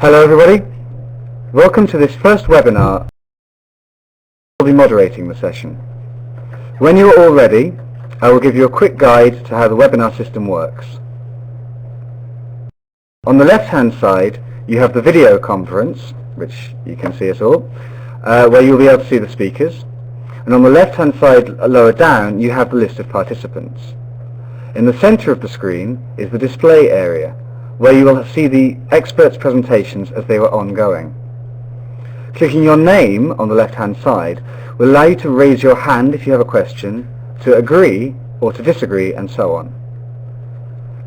Hello everybody, welcome to this first webinar. I'll be moderating the session. When you are all ready, I will give you a quick guide to how the webinar system works. On the left hand side you have the video conference, which you can see us all, where you'll be able to see the speakers, and on the left hand side lower down you have the list of participants. In the center of the screen is the display area, where you will see the experts' presentations as they were ongoing. Clicking your name on the left-hand side will allow you to raise your hand if you have a question, to agree or to disagree, and so on.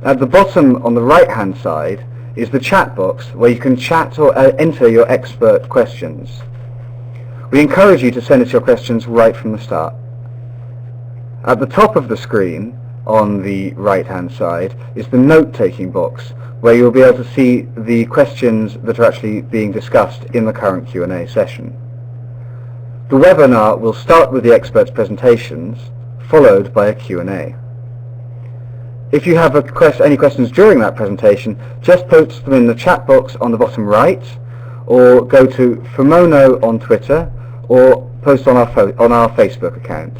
At the bottom on the right-hand side is the chat box where you can chat or enter your expert questions. We encourage you to send us your questions right from the start. At the top of the screen on the right-hand side is the note-taking box, where you'll be able to see the questions that are actually being discussed in the current Q&A session. The webinar will start with the experts' presentations, followed by a Q&A. If you have any questions during that presentation, just post them in the chat box on the bottom right, or go to Femono on Twitter, or post on our Facebook account.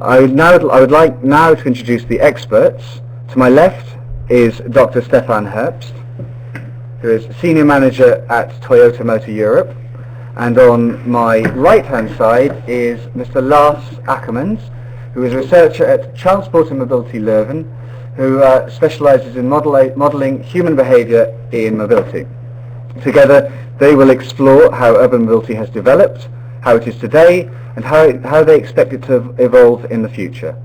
I would like now to introduce the experts. To my left is Dr. Stephan Herbst, who is Senior Manager at Toyota Motor Europe, and on my right-hand side is Mr. Lars Akkermans, who is a researcher at Transport and Mobility Leuven, who specializes in modeling human behavior in mobility. Together they will explore how urban mobility has developed, how it is today, and how they expect it to evolve in the future.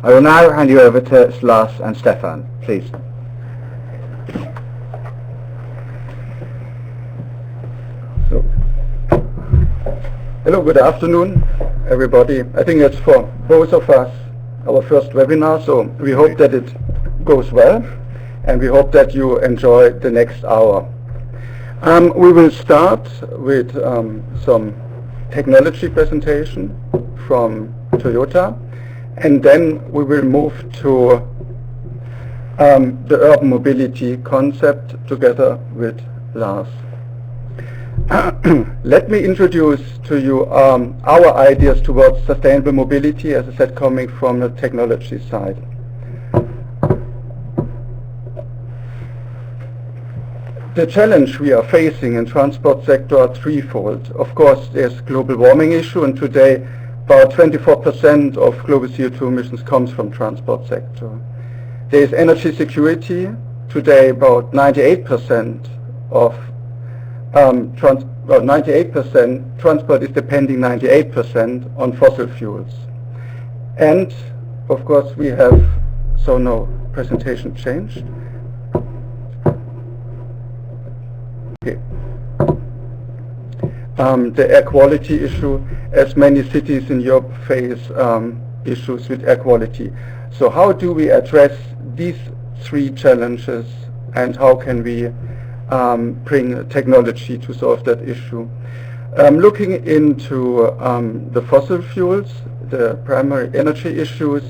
I will now hand you over to Lars and Stephan, please. So, hello, good afternoon, everybody. I think it's for both of us our first webinar, so we hope that it goes well, and we hope that you enjoy the next hour. We will start with some technology presentation from Toyota, and then we will move to the urban mobility concept together with Lars. Let me introduce to you our ideas towards sustainable mobility, as I said, coming from the technology side. The challenge we are facing in transport sector are threefold. Of course, there's global warming issue, and today about 24% of global CO2 emissions comes from transport sector. There is energy security. Today about 98% of transport is depending 98% on fossil fuels. And of course we have, so no presentation changed. Okay. The air quality issue, as many cities in Europe face issues with air quality. So how do we address these three challenges, and how can we bring technology to solve that issue? Looking into the fossil fuels, the primary energy issues,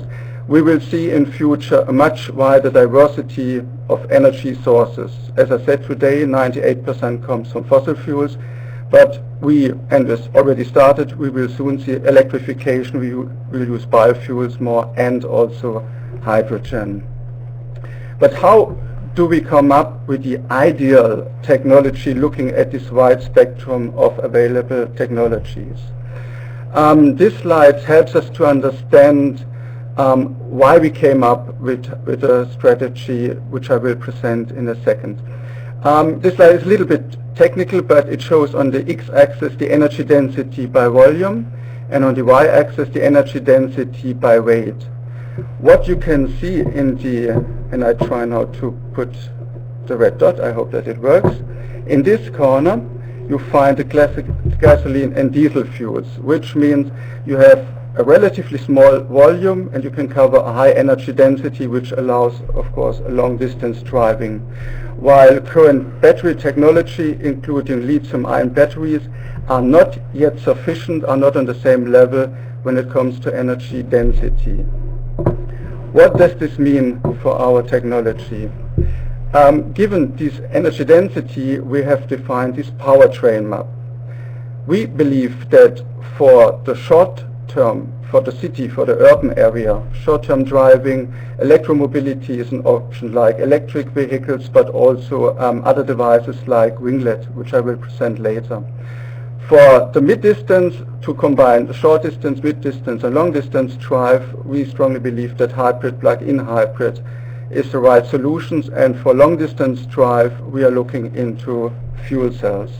we will see in future a much wider diversity of energy sources. As I said, today 98% comes from fossil fuels, but and this already started, we will soon see electrification. We will use biofuels more, and also hydrogen. But how do we come up with the ideal technology, looking at this wide spectrum of available technologies? This slide helps us to understand why we came up with a strategy, which I will present in a second. This slide is a little bit technical, but it shows on the x-axis the energy density by volume, and on the y-axis the energy density by weight. What you can see in and I try now to put the red dot, I hope that it works. In this corner you find the classic gasoline and diesel fuels, which means you have a relatively small volume and you can cover a high energy density, which allows, of course, a long distance driving. While current battery technology, including lithium-ion batteries, are not yet sufficient, are not on the same level when it comes to energy density. What does this mean for our technology? Given this energy density, we have defined this powertrain map. We believe that for the short term, for the city, for the urban area, short-term driving, electromobility is an option, like electric vehicles, but also other devices like Winglet, which I will present later. For the mid-distance, to combine the short distance, mid-distance and long-distance drive, we strongly believe that hybrid, plug-in hybrid is the right solutions, and for long-distance drive we are looking into fuel cells.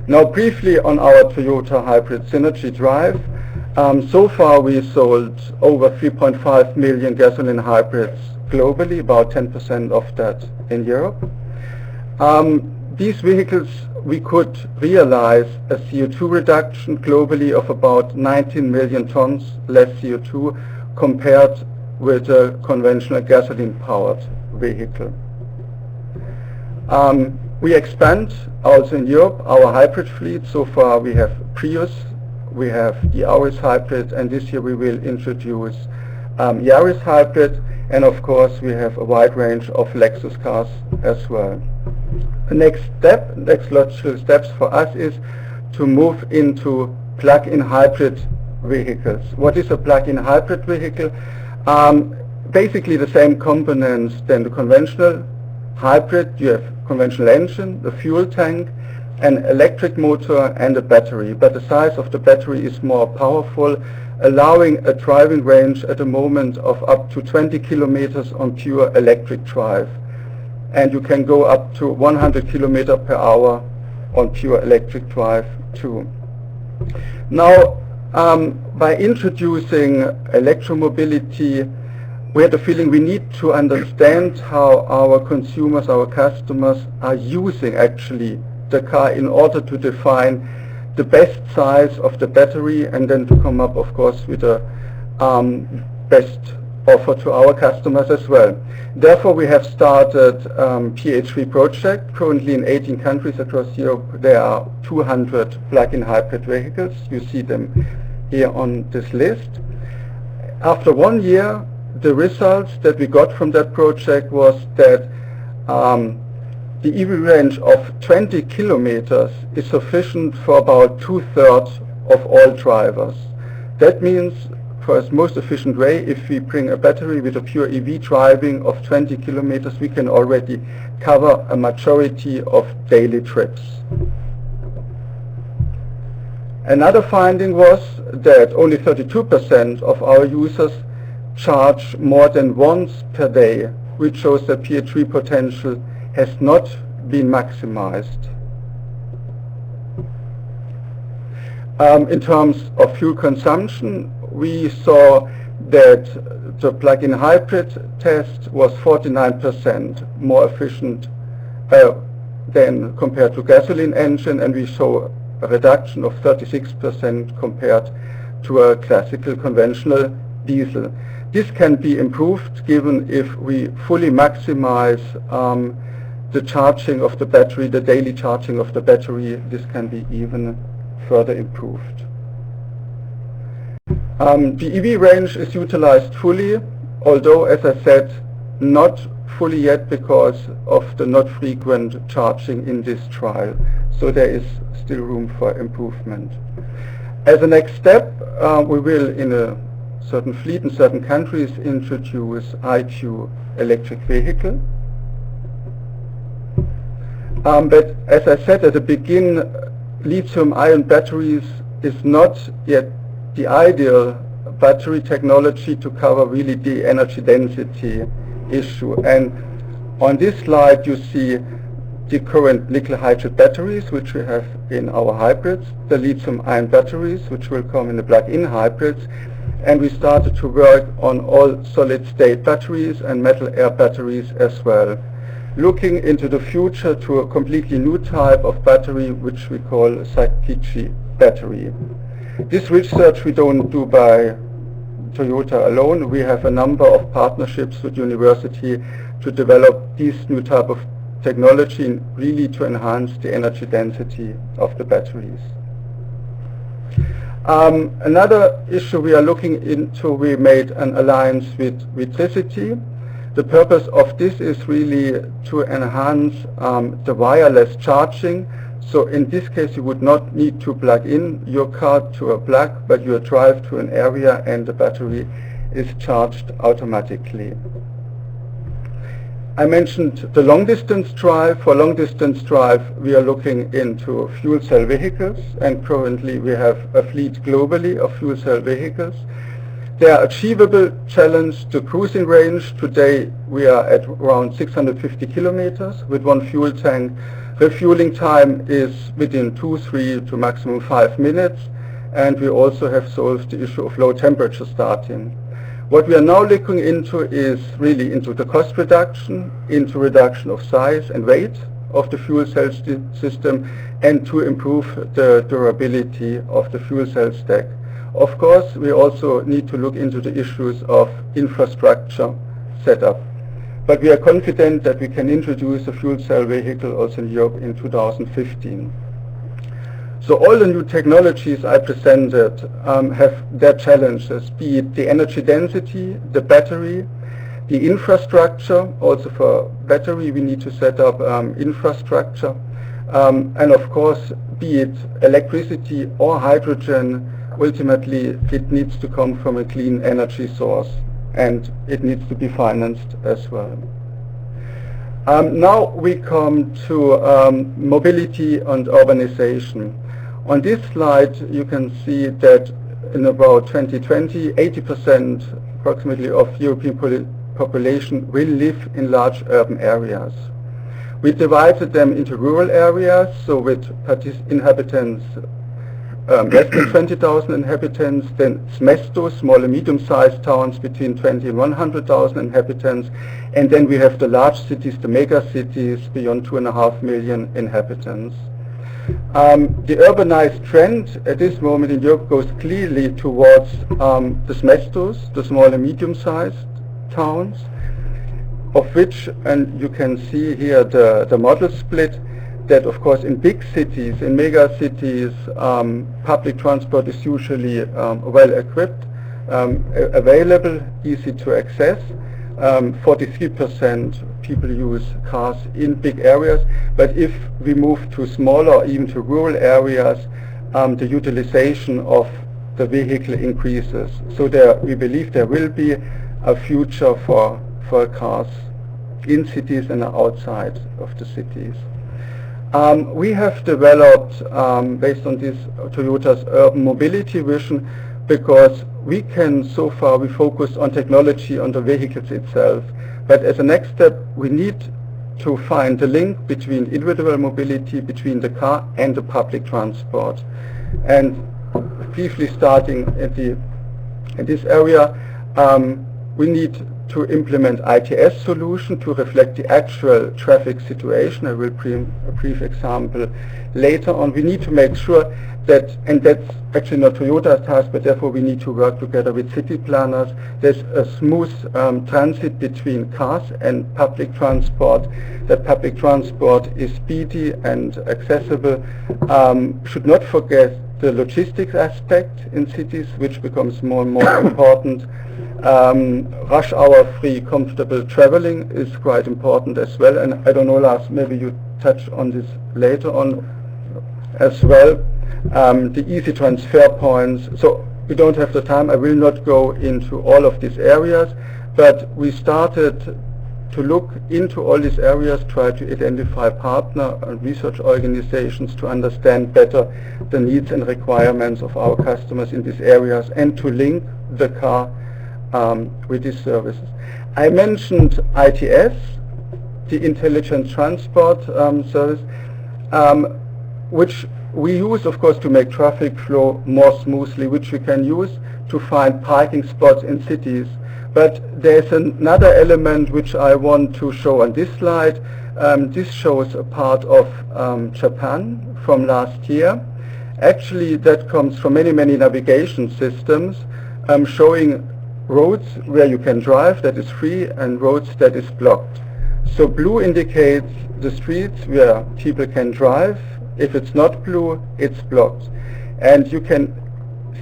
Now briefly on our Toyota Hybrid Synergy Drive. So far we sold over 3.5 million gasoline hybrids globally, about 10% of that in Europe. These vehicles, we could realize a CO2 reduction globally of about 19 million tons less CO2 compared with a conventional gasoline-powered vehicle. We expand also in Europe our hybrid fleet. So far we have Prius, we have the Yaris hybrid, and this year we will introduce Yaris hybrid, and of course we have a wide range of Lexus cars as well. The next logical steps for us is to move into plug-in hybrid vehicles. What is a plug-in hybrid vehicle? Basically the same components than the conventional hybrid. You have conventional engine, the fuel tank, an electric motor and a battery, but the size of the battery is more powerful, allowing a driving range at the moment of up to 20 kilometers on pure electric drive, and you can go up to 100 kilometers per hour on pure electric drive too. Now by introducing electromobility, we had the feeling we need to understand how our consumers, our customers are using actually the car in order to define the best size of the battery, and then to come up of course with a best offer to our customers as well. Therefore we have started PH3 project. Currently in 18 countries across Europe there are 200 plug-in hybrid vehicles. You see them here on this list. After 1 year, the results that we got from that project was that the EV range of 20 kilometers is sufficient for about 2/3 of all drivers. That means, for its most efficient way, if we bring a battery with a pure EV driving of 20 kilometers, we can already cover a majority of daily trips. Another finding was that only 32% of our users charge more than once per day, which shows that PH3 potential has not been maximized. In terms of fuel consumption, we saw that the plug-in hybrid test was 49% more efficient than compared to gasoline engine, and we saw a reduction of 36% compared to a classical conventional diesel. This can be improved given if we fully maximize the charging of the battery, the daily charging of the battery. This can be even further improved. The EV range is utilized fully, although as I said, not fully yet because of the not frequent charging in this trial. So there is still room for improvement. As a next step, we will in a certain fleet in certain countries introduce IQ electric vehicle. But as I said at the beginning, lithium-ion batteries is not yet the ideal battery technology to cover really the energy density issue. And on this slide you see the current nickel hydride batteries which we have in our hybrids, the lithium-ion batteries which will come in the plug-in hybrids, and we started to work on all solid-state batteries and metal air batteries as well, looking into the future to a completely new type of battery which we call a Sakichi battery. This research we don't do by Toyota alone. We have a number of partnerships with university to develop this new type of technology and really to enhance the energy density of the batteries. Another issue we are looking into, we made an alliance with Vitricity. The purpose of this is really to enhance the wireless charging. So in this case, you would not need to plug in your car to a plug, but you drive to an area and the battery is charged automatically. I mentioned the long-distance drive. For long-distance drive, we are looking into fuel cell vehicles, and currently we have a fleet globally of fuel cell vehicles. They are achievable challenge to cruising range. Today we are at around 650 kilometers with one fuel tank. Refueling time is within 2, 3 to maximum 5 minutes, and we also have solved the issue of low temperature starting. What we are now looking into is really into the cost reduction, into reduction of size and weight of the fuel cell system, and to improve the durability of the fuel cell stack. Of course, we also need to look into the issues of infrastructure setup. But we are confident that we can introduce a fuel cell vehicle also in Europe in 2015. So all the new technologies I presented have their challenges, be it the energy density, the battery, the infrastructure. Also for battery we need to set up infrastructure, and of course, be it electricity or hydrogen, ultimately it needs to come from a clean energy source, and it needs to be financed as well. Now we come to mobility and urbanization. On this slide you can see that in about 2020, 80% approximately of European population will live in large urban areas. We divided them into rural areas, so with inhabitants less than 20,000 inhabitants, then SMESTO, small and medium-sized towns between 20 and 100,000 inhabitants, and then we have the large cities, the mega cities, beyond 2.5 million inhabitants. The urbanized trend at this moment in Europe goes clearly towards the SMESTOs, the small and medium-sized towns, of which, and you can see here the model split, that of course in big cities, in mega cities, public transport is usually well equipped, available, easy to access. 43% people use cars in big areas, but if we move to smaller or even to rural areas, the utilization of the vehicle increases. So we believe there will be a future for cars in cities and outside of the cities. We have developed, based on this Toyota's urban mobility vision, because we focus on technology on the vehicles itself, but as a next step we need to find the link between individual mobility, between the car and the public transport. And briefly starting at this area, we need to implement ITS solution to reflect the actual traffic situation. I will bring a brief example later on. We need to make sure that, and that's actually not Toyota's task, but therefore we need to work together with city planners, there's a smooth transit between cars and public transport, that public transport is speedy and accessible. Should not forget the logistics aspect in cities, which becomes more and more important. Rush hour free comfortable traveling is quite important as well, and I don't know, Lars, maybe you touch on this later on as well. The easy transfer points, so we don't have the time, I will not go into all of these areas, but we started to look into all these areas, try to identify partner and research organizations to understand better the needs and requirements of our customers in these areas, and to link the car with these services. I mentioned ITS, the Intelligent Transport Service, which we use, of course, to make traffic flow more smoothly, which we can use to find parking spots in cities. But there's another element which I want to show on this slide. This shows a part of Japan from last year. Actually, that comes from many navigation systems showing roads where you can drive, that is free, and roads that is blocked. So blue indicates the streets where people can drive. If it's not blue, it's blocked. And you can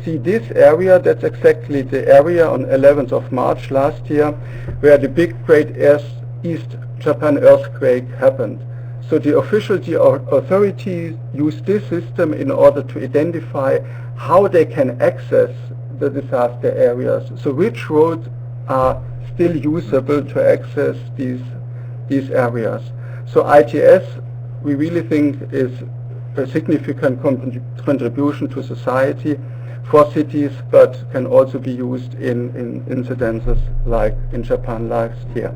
see this area, that's exactly the area on 11th of March last year where the big Great East Japan earthquake happened. So the authorities use this system in order to identify how they can access the disaster areas. So which roads are still usable to access these areas. So ITS, we really think, is a significant contribution to society for cities, but can also be used in incidences like in Japan last year.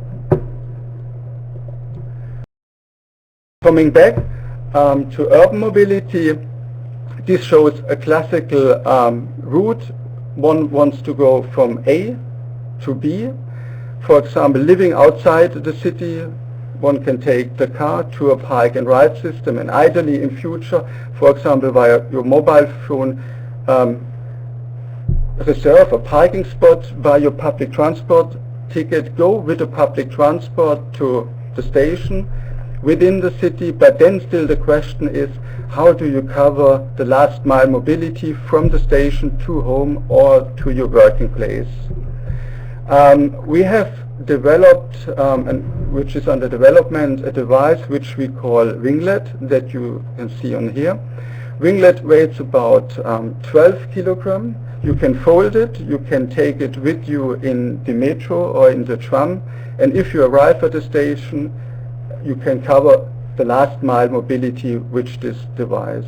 Coming back to urban mobility, this shows a classical route. One wants to go from A to B. For example, living outside the city, one can take the car to a park and ride system, and ideally in future, for example, via your mobile phone, reserve a parking spot, buy your public transport ticket, go with the public transport to the station within the city, but then still the question is, how do you cover the last mile mobility from the station to home or to your working place? We have developed, which is under development, a device which we call Winglet, that you can see on here. Winglet weighs about 12 kilograms. You can fold it, you can take it with you in the metro or in the tram, and if you arrive at the station, you can cover the last mile mobility with this device.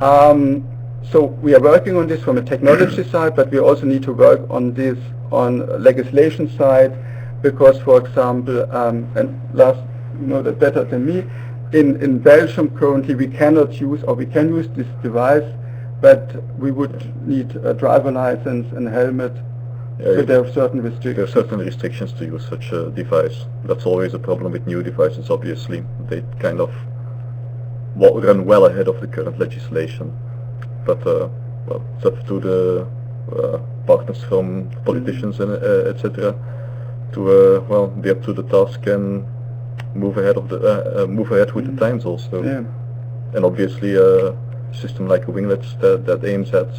So we are working on this from a technology side, but we also need to work on this on legislation side, because, for example, and Lars, you know that better than me, in Belgium currently we cannot use, or we can use this device, but we would need a driver license and a helmet. So there are certain restrictions. There are certain restrictions to use such a device. That's always a problem with new devices, obviously. They kind of run well ahead of the current legislation. But well, it's up to the partners from politicians and etc. to well, be up to the task and move ahead of the move ahead with the times also. Yeah. And obviously a system like a Winglet that aims at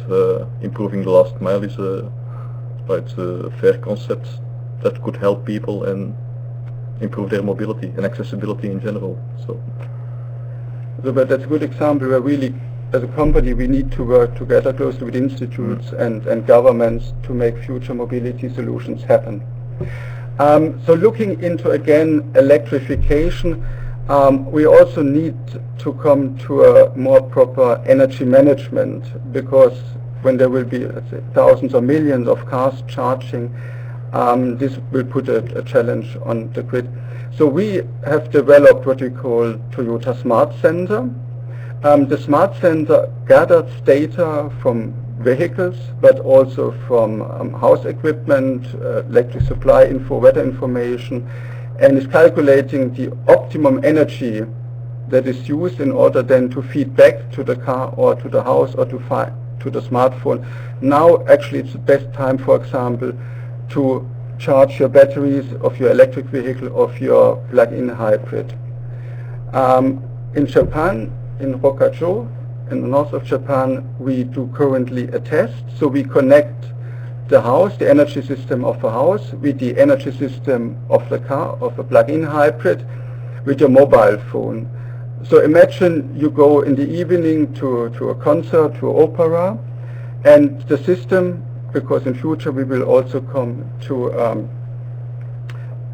improving the last mile is it's a fair concept that could help people and improve their mobility and accessibility in general. But that's a good example where really, as a company, we need to work together closely with institutes and governments to make future mobility solutions happen. So looking into, again, electrification, we also need to come to a more proper energy management, because when there will be, let's say, thousands or millions of cars charging, this will put a challenge on the grid. So we have developed what we call Toyota Smart Sensor. The Smart Sensor gathers data from vehicles, but also from house equipment, electric supply info, weather information, and is calculating the optimum energy that is used in order then to feed back to the car or to the house or to the smartphone. Now actually it's the best time, for example, to charge your batteries of your electric vehicle, of your plug-in hybrid. In Japan, in Hokkaido, in the north of Japan, we do currently a test. So we connect the house, the energy system of a house, with the energy system of the car, of a plug-in hybrid, with your mobile phone. So imagine you go in the evening to a concert, to opera, and the system, because in future we will also come to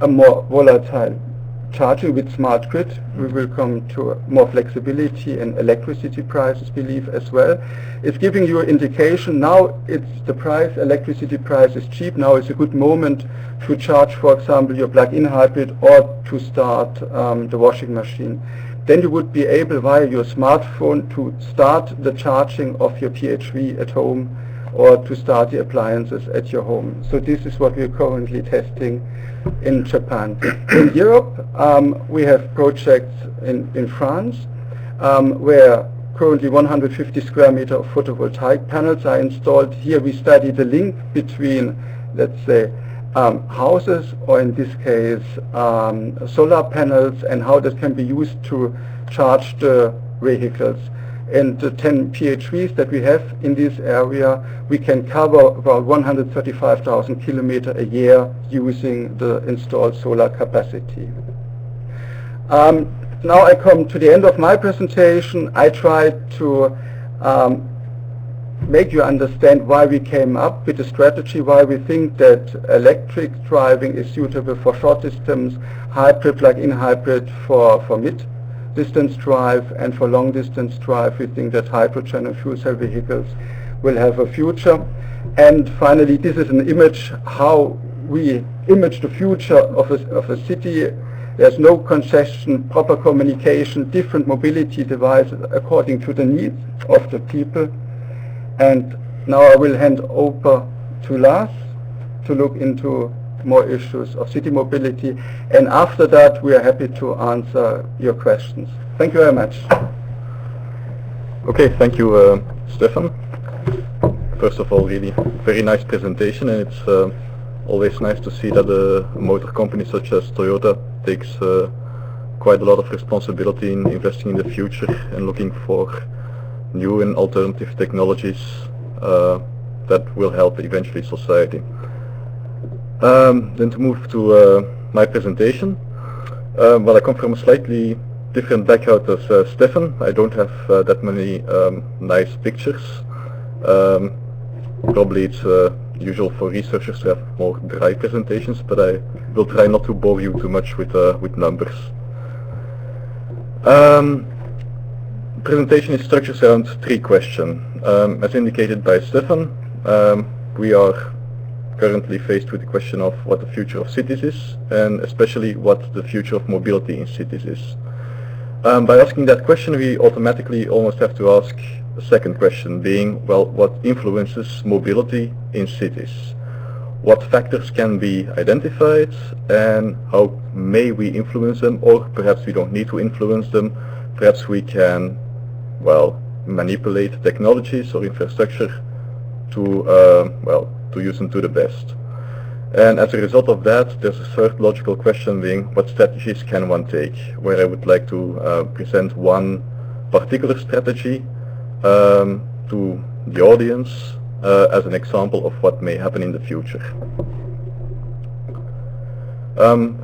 a more volatile charging with smart grid, we will come to more flexibility and electricity prices, believe, as well. It's giving you an indication. Now it's the price, electricity price is cheap. Now is a good moment to charge, for example, your plug-in hybrid or to start the washing machine. Then you would be able, via your smartphone, to start the charging of your PHV at home or to start the appliances at your home. So this is what we are currently testing in Japan. In Europe, we have projects in France where currently 150 square meter of photovoltaic panels are installed. Here we study the link between, let's say, houses, or in this case solar panels, and how that can be used to charge the vehicles. and the 10 PHVs that we have in this area, we can cover about 135,000 kilometers a year using the installed solar capacity. Now I come to the end of my presentation. I tried to make you understand why we came up with a strategy, why we think that electric driving is suitable for short distance, hybrid, plug-in hybrid for mid-distance drive, and for long-distance drive we think that hydrogen and fuel cell vehicles will have a future. And finally, this is an image how we image the future of a city. There's no congestion, proper communication, different mobility devices according to the needs of the people. And now I will hand over to Lars to look into more issues of city mobility. And after that, we are happy to answer your questions. Thank you very much. Okay, thank you, Stephan. First of all, really very nice presentation, and it's always nice to see that a motor company such as Toyota takes quite a lot of responsibility in investing in the future and looking for new and alternative technologies that will help eventually society. Then to move to my presentation. Well, I come from a slightly different background as Stephan. I don't have that many nice pictures. Probably it's usual for researchers to have more dry presentations, but I will try not to bore you too much with numbers. Presentation is structured around three questions. As indicated by Stephan, we are currently faced with the question of what the future of cities is, and especially what the future of mobility in cities is. By asking that question, we automatically almost have to ask a second question, being, well, what influences mobility in cities? What factors can be identified, and how may we influence them, or perhaps we don't need to influence them. Perhaps we can, well, manipulate technologies or infrastructure to use them to the best. And as a result of that, there's a third logical question being, what strategies can one take? Where I would like to present one particular strategy to the audience as an example of what may happen in the future.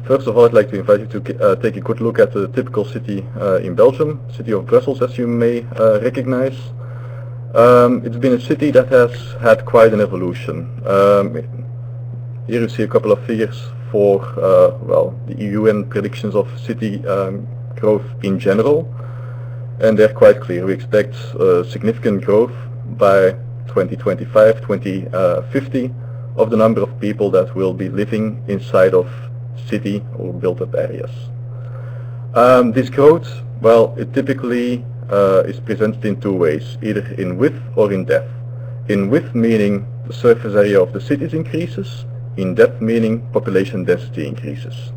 First of all, I'd like to invite you to take a good look at the typical city in Belgium, city of Brussels, as you may recognize. It's been a city that has had quite an evolution. Here you see a couple of figures for the UN predictions of city growth in general, and they're quite clear. We expect significant growth by 2025, 2050 of the number of people that will be living inside of city or built-up areas. This growth, well, it typically is presented in two ways, either in width or in depth. In width meaning the surface area of the cities increases, in depth meaning population density increases.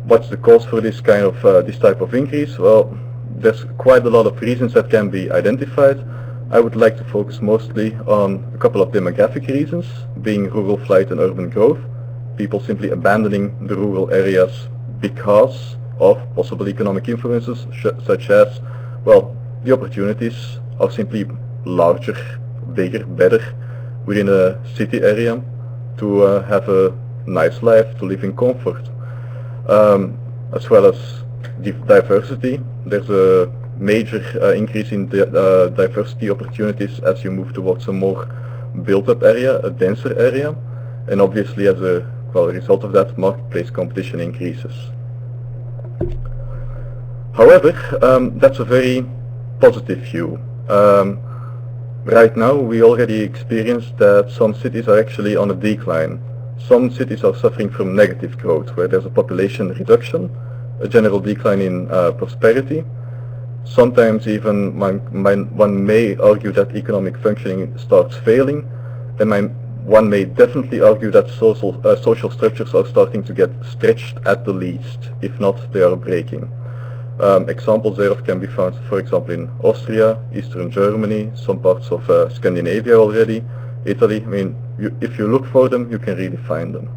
What's the cause for this kind of this type of increase? Well, there's quite a lot of reasons that can be identified. I would like to focus mostly on a couple of demographic reasons, being rural flight and urban growth, people simply abandoning the rural areas because of possible economic influences such as, well, the opportunities are simply larger, bigger, better within a city area to have a nice life, to live in comfort. As well as diversity. There's a major increase in the diversity opportunities as you move towards a more built-up area, a denser area, and obviously as a result of that, marketplace competition increases. However, that's a very positive view. Right now we already experience that some cities are actually on a decline. Some cities are suffering from negative growth, where there's a population reduction, a general decline in prosperity. Sometimes even one may argue that economic functioning starts failing, and one may definitely argue that social structures are starting to get stretched at the least, if not they are breaking. Examples thereof can be found, for example, in Austria, Eastern Germany, some parts of Scandinavia already, Italy. I mean, if you look for them, you can really find them.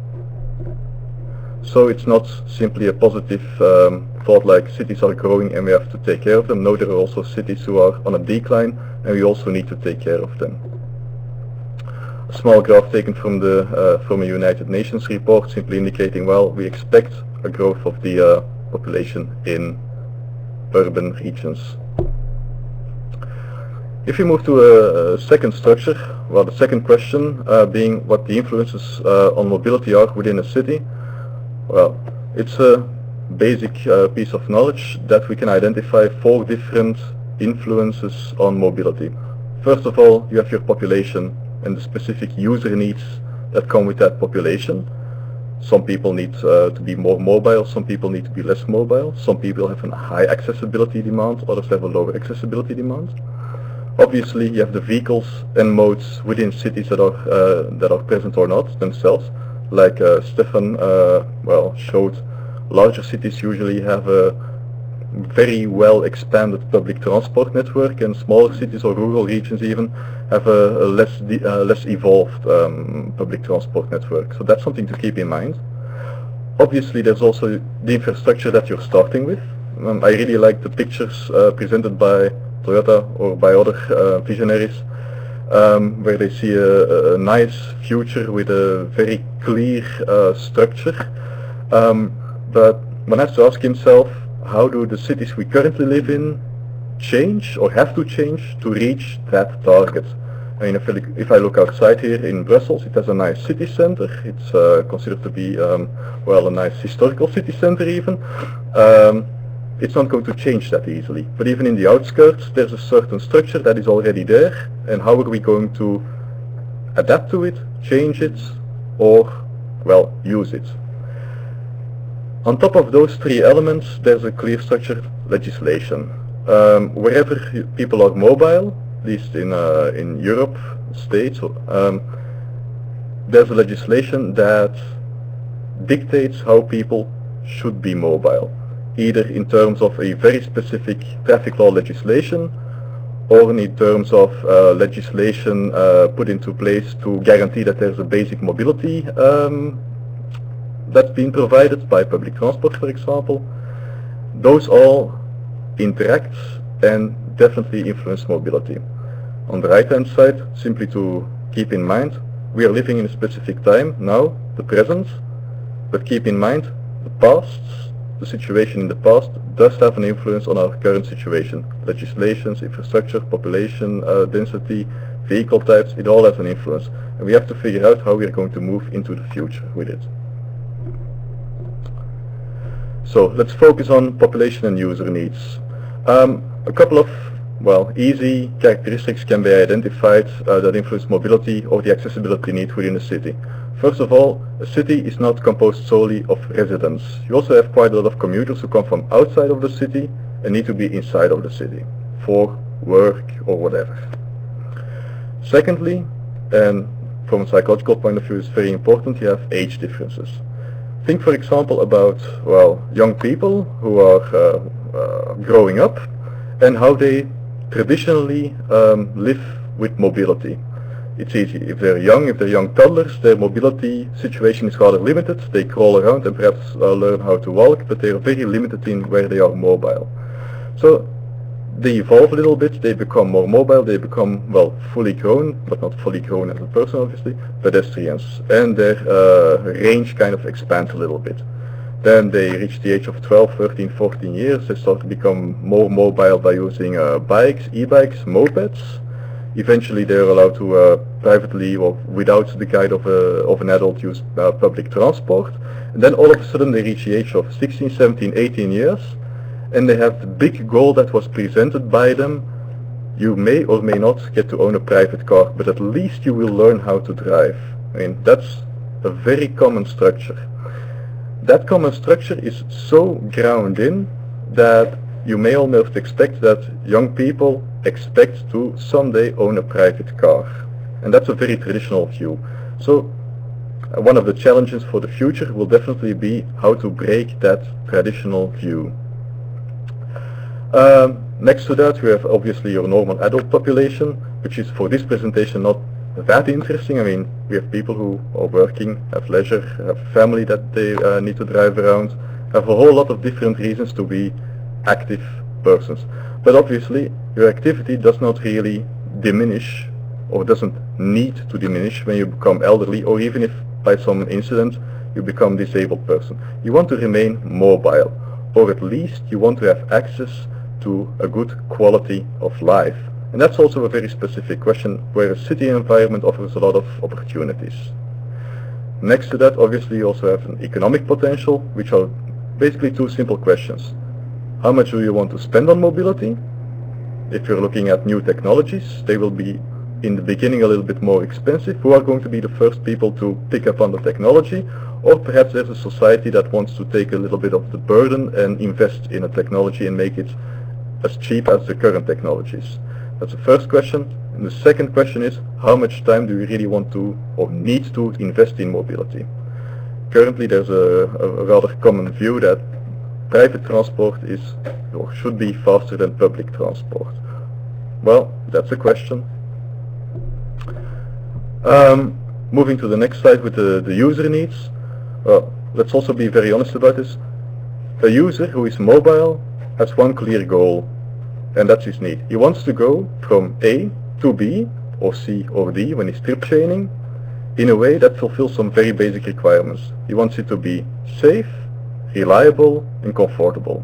So it's not simply a positive thought like cities are growing and we have to take care of them. No, there are also cities who are on a decline and we also need to take care of them. A small graph taken from a United Nations report simply indicating, well, we expect a growth of the population in urban regions. If we move to a second structure, well, the second question being what the influences on mobility are within a city. Well, it's a basic piece of knowledge that we can identify 4 different influences on mobility. First of all, you have your population and the specific user needs that come with that population. Some people need to be more mobile, some people need to be less mobile, some people have a high accessibility demand, others have a lower accessibility demand. Obviously, you have the vehicles and modes within cities that are present or not themselves. Like Stephan showed, larger cities usually have a very well expanded public transport network, and smaller cities or rural regions even have a less evolved public transport network. So that's something to keep in mind. Obviously, there's also the infrastructure that you're starting with. I really like the pictures presented by Toyota or by other visionaries, where they see a nice future with a very clear structure. But one has to ask himself, how do the cities we currently live in change or have to change to reach that target? I mean, if I look outside here in Brussels, it has a nice city center. It's considered to be, a nice historical city center even. It's not going to change that easily. But even in the outskirts, there's a certain structure that is already there. And how are we going to adapt to it, change it, or, well, use it? On top of those 3 elements, there's a clear structured legislation. Wherever people are mobile, at least in Europe, states, there's a legislation that dictates how people should be mobile, either in terms of a very specific traffic law legislation or in terms of legislation put into place to guarantee that there's a basic mobility that's being provided by public transport, for example. Those all interact and definitely influence mobility. On the right hand side, simply to keep in mind, we are living in a specific time now, the present, but keep in mind the past. The situation in the past does have an influence on our current situation. Legislations, infrastructure, population, density, vehicle types, it all has an influence. And we have to figure out how we are going to move into the future with it. So let's focus on population and user needs. A couple of, easy characteristics can be identified that influence mobility or the accessibility need within a city. First of all, a city is not composed solely of residents. You also have quite a lot of commuters who come from outside of the city and need to be inside of the city for work or whatever. Secondly, and from a psychological point of view it's very important, you have age differences. Think for example about, young people who are growing up and how they traditionally live with mobility. It's easy. If they're young toddlers, their mobility situation is rather limited. They crawl around and perhaps learn how to walk, but they are very limited in where they are mobile. So they evolve a little bit, they become more mobile, they become, fully grown, but not fully grown as a person obviously, pedestrians. And their range kind of expands a little bit. Then they reach the age of 12, 13, 14 years, they start to become more mobile by using bikes, e-bikes, mopeds. Eventually they are allowed to privately or without the guide of an adult use public transport. And then all of a sudden they reach the age of 16, 17, 18 years and they have the big goal that was presented by them. You may or may not get to own a private car, but at least you will learn how to drive. I mean, that's a very common structure. That common structure is so ground in that you may almost expect that young people expect to someday own a private car. And that's a very traditional view. So one of the challenges for the future will definitely be how to break that traditional view. Next to that we have obviously your normal adult population, which is for this presentation not that interesting. I mean, we have people who are working, have leisure, have family that they need to drive around, have a whole lot of different reasons to be active persons. But obviously, your activity does not really diminish, or doesn't need to diminish when you become elderly, or even if by some incident you become a disabled person. You want to remain mobile, or at least you want to have access to a good quality of life. And that's also a very specific question, where a city environment offers a lot of opportunities. Next to that, obviously, you also have an economic potential, which are basically two simple questions. How much do you want to spend on mobility? If you're looking at new technologies, they will be in the beginning a little bit more expensive. Who are going to be the first people to pick up on the technology? Or perhaps there's a society that wants to take a little bit of the burden and invest in a technology and make it as cheap as the current technologies. That's the first question. And the second question is, how much time do you really want to or need to invest in mobility? Currently there's a rather common view that private transport is or should be faster than public transport. Well, that's a question. Moving to the next slide with the user needs. Well, let's also be very honest about this. A user who is mobile has one clear goal, and that's his need. He wants to go from A to B, or C or D when he's trip chaining, in a way that fulfills some very basic requirements. He wants it to be safe, reliable, and comfortable.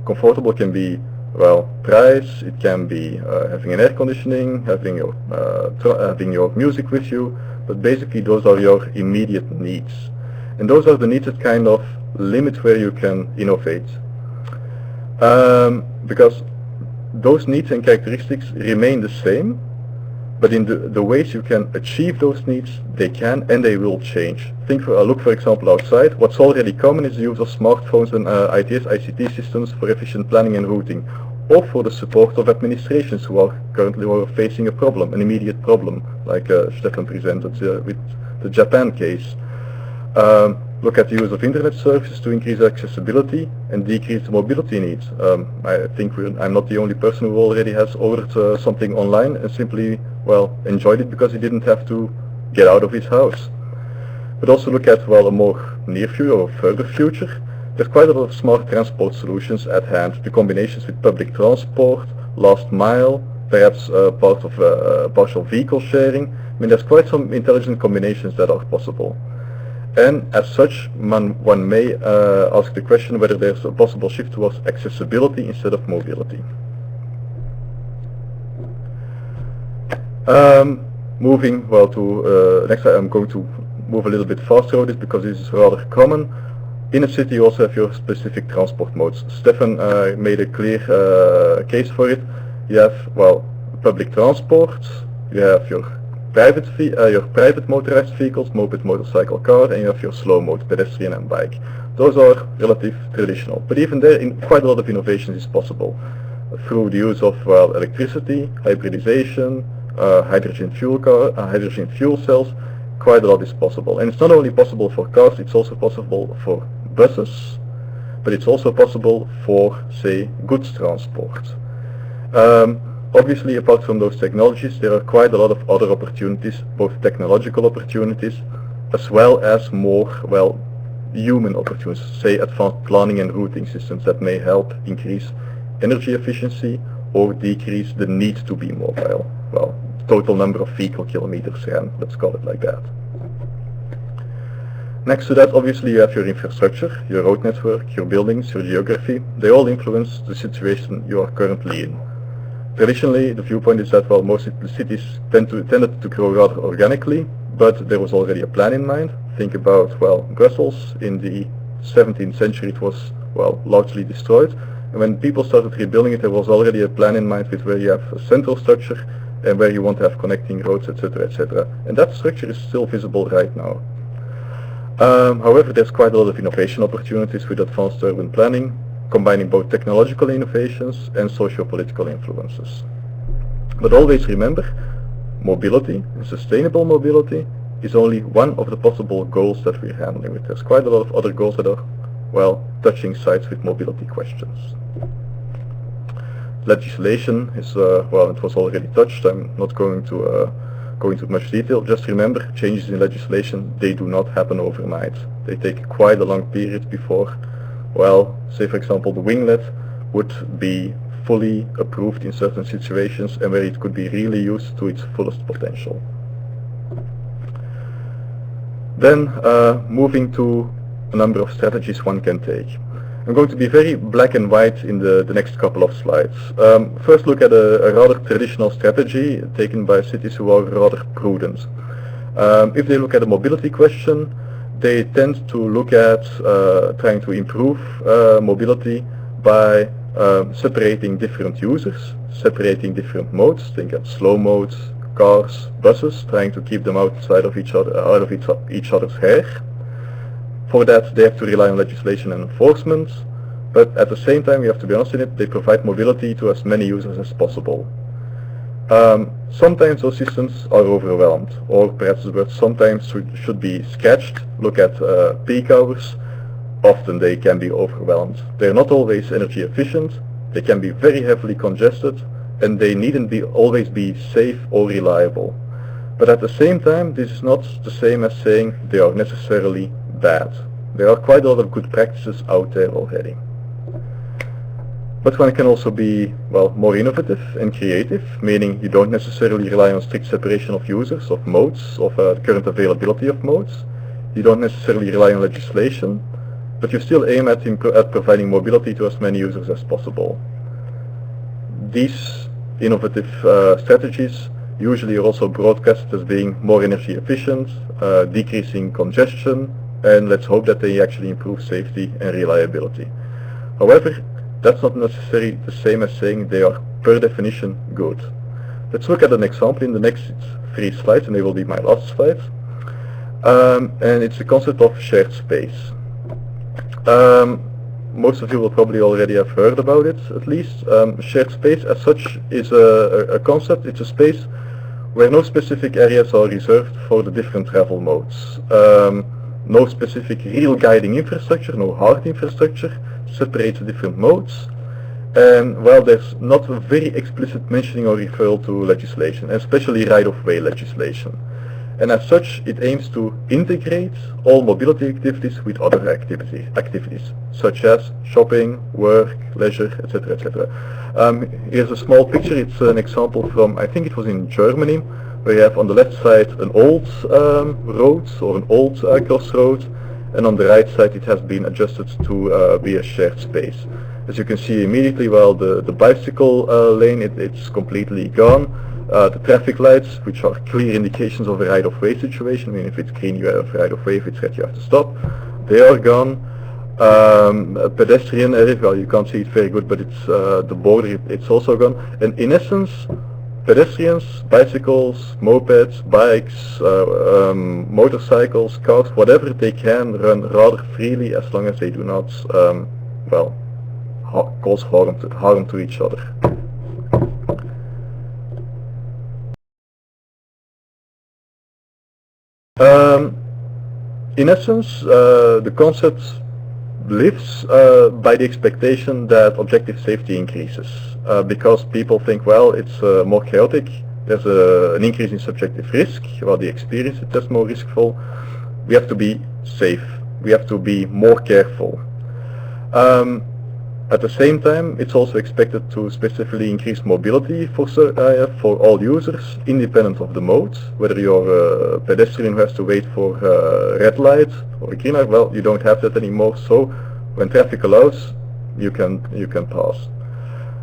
Comfortable can be, well, price, it can be having an air conditioning, having your music with you, but basically those are your immediate needs. And those are the needs that kind of limit where you can innovate. Because those needs and characteristics remain the same, but in the ways you can achieve those needs, they can and they will change. Look for example outside. What's already common is the use of smartphones and ICT systems for efficient planning and routing, or for the support of administrations who are currently facing a problem, an immediate problem, like Stephan presented with the Japan case. Look at the use of internet services to increase accessibility and decrease the mobility needs. I think I'm not the only person who already has ordered something online and simply, well, enjoyed it because he didn't have to get out of his house. But also look at, well, a more near future or further future. There's quite a lot of smart transport solutions at hand. The combinations with public transport, last mile, perhaps part of partial vehicle sharing. I mean, there's quite some intelligent combinations that are possible. And as such, one may ask the question whether there's a possible shift towards accessibility instead of mobility. Moving well to next, I'm going to move a little bit faster over this because this is rather common. In a city you also have your specific transport modes. Stephan made a clear case for it. You have, well, public transport, you have your private motorized vehicles, moped, motorcycle, car, and you have your slow mode, pedestrian and bike. Those are relatively traditional, but even there quite a lot of innovation is possible through the use of, well, electricity, hybridization, hydrogen fuel cells. Quite a lot is possible, and it's not only possible for cars, it's also possible for buses, but it's also possible for, say, goods transport. Obviously, apart from those technologies, there are quite a lot of other opportunities, both technological opportunities, as well as more, well, human opportunities, say advanced planning and routing systems that may help increase energy efficiency or decrease the need to be mobile. Well, total number of vehicle kilometers ran, let's call it like that. Next to that, obviously, you have your infrastructure, your road network, your buildings, your geography. They all influence the situation you are currently in. Traditionally, the viewpoint is that, well, most cities tended to grow rather organically, but there was already a plan in mind. Think about, well, Brussels. In the 17th century it was, well, largely destroyed, and when people started rebuilding it, there was already a plan in mind with where you have a central structure and where you want to have connecting roads, etc., etc. And that structure is still visible right now. However, there's quite a lot of innovation opportunities with advanced urban planning, combining both technological innovations and socio-political influences. But always remember, mobility, and sustainable mobility, is only one of the possible goals that we're handling with. There's quite a lot of other goals that are, well, touching sides with mobility questions. Legislation is, well, it was already touched. I'm not going to go into much detail, just remember, changes in legislation, they do not happen overnight. They take quite a long period before, well, say for example the winglet would be fully approved in certain situations and where it could be really used to its fullest potential. Then moving to a number of strategies one can take. I'm going to be very black and white in the next couple of slides. First look at a rather traditional strategy taken by cities who are rather prudent. If they look at a mobility question, they tend to look at trying to improve mobility by separating different users, separating different modes. Think at slow modes, cars, buses, trying to keep them outside of each other, out of each other's hair. For that, they have to rely on legislation and enforcement, but at the same time, we have to be honest in it, they provide mobility to as many users as possible. Sometimes those systems are overwhelmed, or perhaps the word sometimes should be sketched. Look at peak hours. Often they can be overwhelmed. They're not always energy efficient, they can be very heavily congested, and they needn't always be safe or reliable. But at the same time, this is not the same as saying they are necessarily bad. There are quite a lot of good practices out there already. But one can also be, well, more innovative and creative, meaning you don't necessarily rely on strict separation of users, of modes, of current availability of modes. You don't necessarily rely on legislation, but you still aim at providing mobility to as many users as possible. These innovative strategies usually are also broadcast as being more energy efficient, decreasing congestion, and let's hope that they actually improve safety and reliability. However, that's not necessarily the same as saying they are per definition good. Let's look at an example in the next 3 slides, and they will be my last slides. And it's the concept of shared space. Most of you will probably already have heard about it, at least. Shared space as such is a concept. It's a space where no specific areas are reserved for the different travel modes. No specific real guiding infrastructure, no hard infrastructure separates the different modes. And well, there's not a very explicit mentioning or referral to legislation, especially right-of-way legislation. And as such, it aims to integrate all mobility activities with other activities, such as shopping, work, leisure, etc., etc. Here's a small picture. It's an example from, I think it was in Germany, where you have on the left side an old road or an old crossroad, and on the right side it has been adjusted to be a shared space. As you can see immediately, well, the bicycle lane, it's completely gone. The traffic lights, which are clear indications of a right-of-way situation, I mean, if it's green you have right-of-way, if it's red you have to stop, they are gone. A pedestrian area, well, you can't see it very good, but it's the border, it's also gone. And in essence, pedestrians, bicycles, mopeds, bikes, motorcycles, cars, whatever they can run rather freely as long as they do not, well, cause harm to each other. In essence, the concept lives by the expectation that objective safety increases, because people think, well, it's more chaotic, there's an increase in subjective risk, well, the experience is just more riskful, we have to be safe, we have to be more careful. At the same time, it's also expected to specifically increase mobility for all users, independent of the mode. Whether you're a pedestrian who has to wait for a red light or a green light, well, you don't have that anymore. So, when traffic allows, you can pass.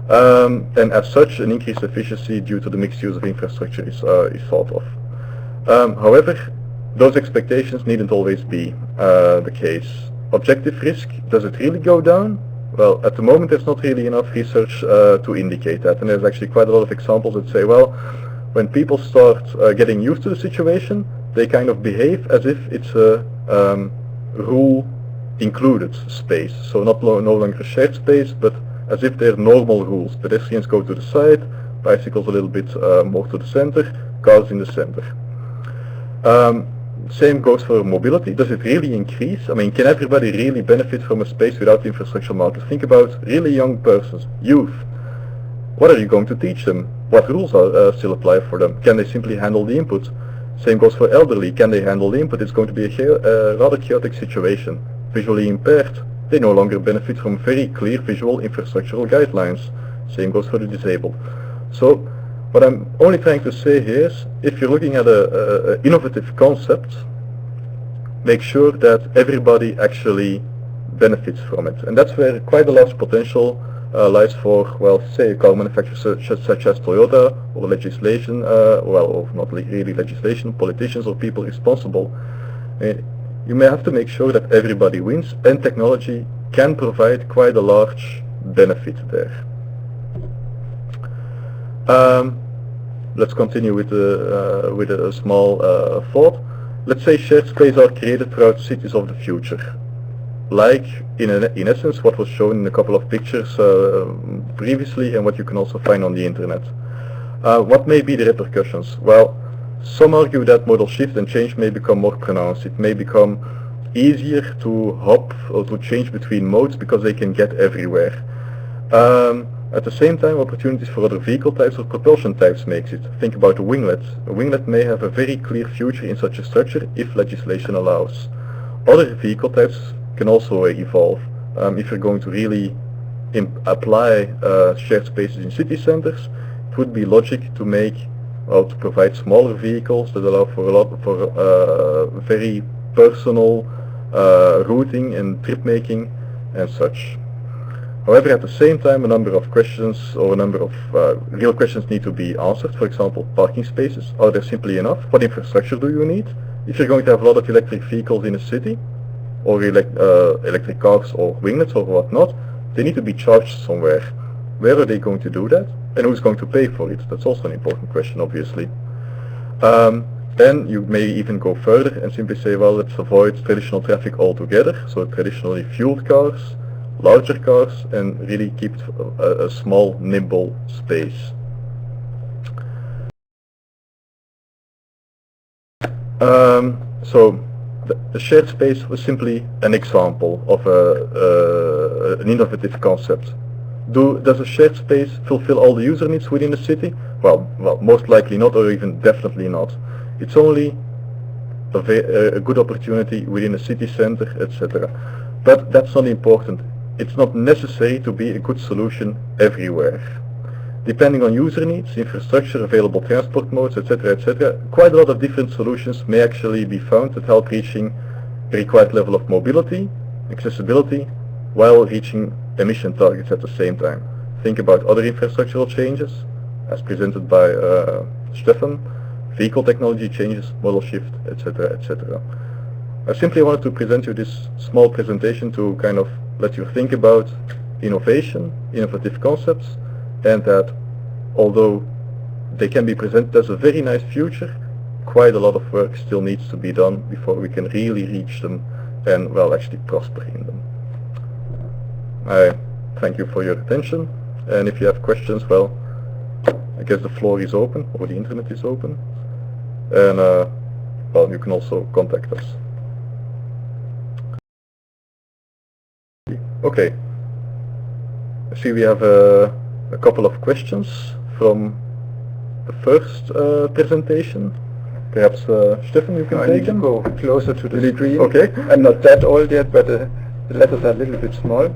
And as such, an increased efficiency due to the mixed use of infrastructure is thought of. However, those expectations needn't always be the case. Objective risk, does it really go down? Well, at the moment there's not really enough research to indicate that, and there's actually quite a lot of examples that say, well, when people start getting used to the situation, they kind of behave as if it's a rule included space, so no longer a shared space, but as if they're normal rules. Pedestrians go to the side, bicycles a little bit more to the center, cars in the center. Same goes for mobility. Does it really increase? I mean, can everybody really benefit from a space without infrastructure markers? Think about really young persons, youth. What are you going to teach them? what rules are still apply for them? Can they simply handle the input? Same goes for elderly. Can they handle the input? It's going to be a rather chaotic situation. Visually impaired, they no longer benefit from very clear visual infrastructural guidelines. Same goes for the disabled. So what I'm only trying to say here is, if you're looking at an innovative concept, make sure that everybody actually benefits from it. And that's where quite a large potential lies for, well, say a car manufacturer such as Toyota, or legislation, or not really legislation, politicians or people responsible. You may have to make sure that everybody wins, and technology can provide quite a large benefit there. Let's continue with a small thought. Let's say shared space are created throughout cities of the future. Like, in essence, what was shown in a couple of pictures previously, and what you can also find on the internet. What may be the repercussions? Well, some argue that modal shift and change may become more pronounced. It may become easier to hop or to change between modes because they can get everywhere. At the same time, opportunities for other vehicle types or propulsion types makes it. Think about a winglet. A winglet may have a very clear future in such a structure if legislation allows. Other vehicle types can also evolve. If you're going to really apply shared spaces in city centers, it would be logic to to provide smaller vehicles that allow for very personal routing and trip making and such. However, at the same time, a number of questions or a number of real questions need to be answered. For example, parking spaces. Are there simply enough? What infrastructure do you need? If you're going to have a lot of electric vehicles in a city, or electric cars or winglets or whatnot, they need to be charged somewhere. Where are they going to do that? And who's going to pay for it? That's also an important question, obviously. Then you may even go further and simply say, well, let's avoid traditional traffic altogether. So traditionally fueled cars, larger cars, and really keep a small, nimble space. So the shared space was simply an example of an innovative concept. Does a shared space fulfill all the user needs within a city? Well, most likely not, or even definitely not. It's only a good opportunity within a city center, etc. But that's not important. It's not necessary to be a good solution everywhere. Depending on user needs, infrastructure, available transport modes, etc., quite a lot of different solutions may actually be found that help reaching the required level of mobility, accessibility, while reaching emission targets at the same time. Think about other infrastructural changes, as presented by Stephan, vehicle technology changes, model shift, etc. I simply wanted to present you this small presentation to kind of let you think about innovation, innovative concepts, and that although they can be presented as a very nice future, quite a lot of work still needs to be done before we can really reach them and, well, actually prosper in them. I thank you for your attention, and if you have questions, well, I guess the floor is open, or the internet is open, and well, you can also contact us. Okay, I see we have a couple of questions from the first presentation. Perhaps Stephan, you can take them? I need to go closer to the screen. Okay. I'm not that old yet, but the letters are a little bit small.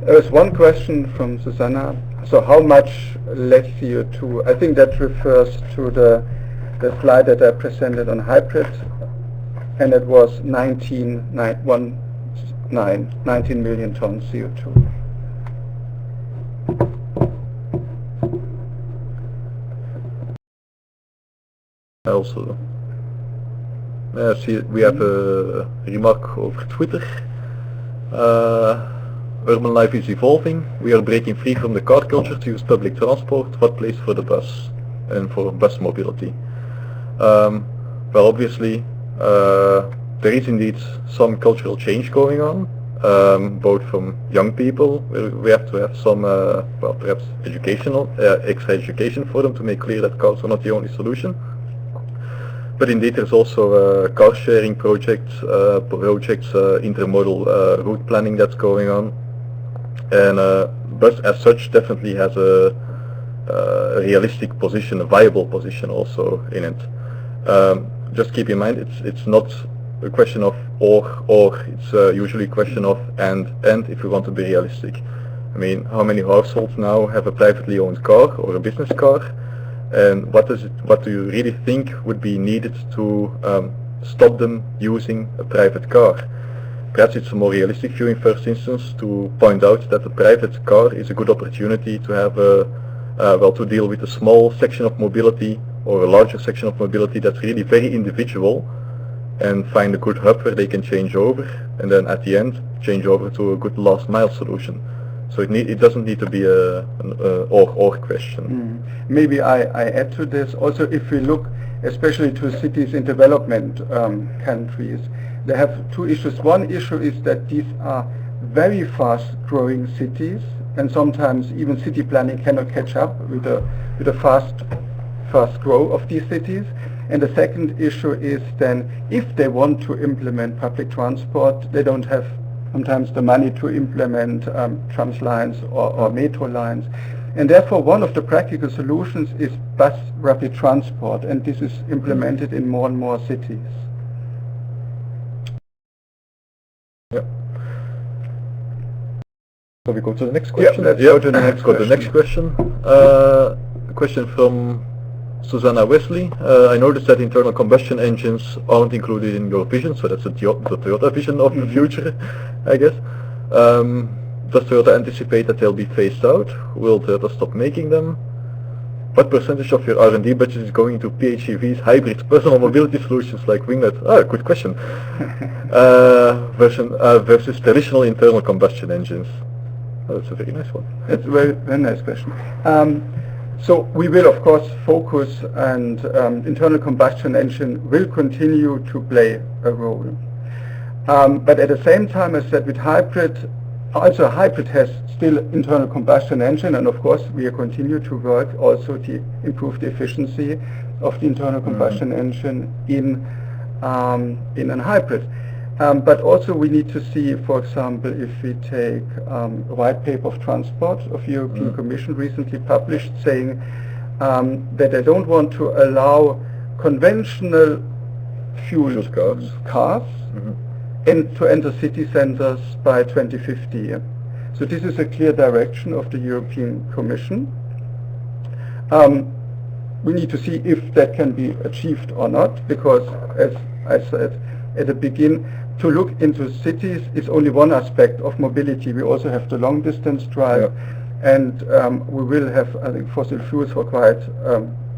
There was one question from Susanna. So how much less CO2? I think that refers to the slide that I presented on hybrid, and it was 19 million tons CO2. Also, see, we have a remark over Twitter. Urban life is evolving. We are breaking free from the car culture to use public transport. What place for the bus and for bus mobility? Well, obviously, there is indeed some cultural change going on, both from young people. We have to have some, well, perhaps educational, extra education for them to make clear that cars are not the only solution. But indeed, there's also car sharing projects, intermodal route planning that's going on, and bus as such definitely has a a realistic position, a viable position also in it. Just keep in mind, it's not a question of or, it's usually a question of and if we want to be realistic. I mean, how many households now have a privately owned car or a business car, and what do you really think would be needed to stop them using a private car? Perhaps it's a more realistic view in first instance to point out that the private car is a good opportunity to have to deal with a small section of mobility or a larger section of mobility that's really very individual, and find a good hub where they can change over, and then at the end change over to a good last mile solution. So it doesn't need to be an or question. Maybe I add to this. Also, if we look especially to cities in development countries, they have two issues. One issue is that these are very fast growing cities, and sometimes even city planning cannot catch up with the fast growth of these cities. And the second issue is then, if they want to implement public transport, they don't have sometimes the money to implement trams lines or metro lines. And therefore one of the practical solutions is bus rapid transport, and this is implemented in more and more cities. Yeah. So we go to the next question? Yeah, let's go to the next question. The next question. A question from Susanna Wesley. I noticed that internal combustion engines aren't included in your vision, so that's the Toyota vision of the future, I guess. Does Toyota anticipate that they'll be phased out? Will Toyota stop making them? What percentage of your R&D budget is going into PHEVs, hybrids, personal mobility solutions like Winglet? Good question. Versus traditional internal combustion engines. Oh, that's a very nice one. That's a very nice question. So we will of course focus, and internal combustion engine will continue to play a role. But at the same time, as said, with hybrid, also hybrid has still internal combustion engine, and of course we continue to work also to improve the efficiency of the internal combustion engine in a hybrid. But also we need to see, for example, if we take a white paper of transport of European Commission recently published, saying that they don't want to allow conventional fuel cars to enter city centers by 2050. So this is a clear direction of the European Commission. We need to see if that can be achieved or not, because as I said at the beginning, to look into cities is only one aspect of mobility. We also have the long distance drive, and we will have, I think, fossil fuels for quite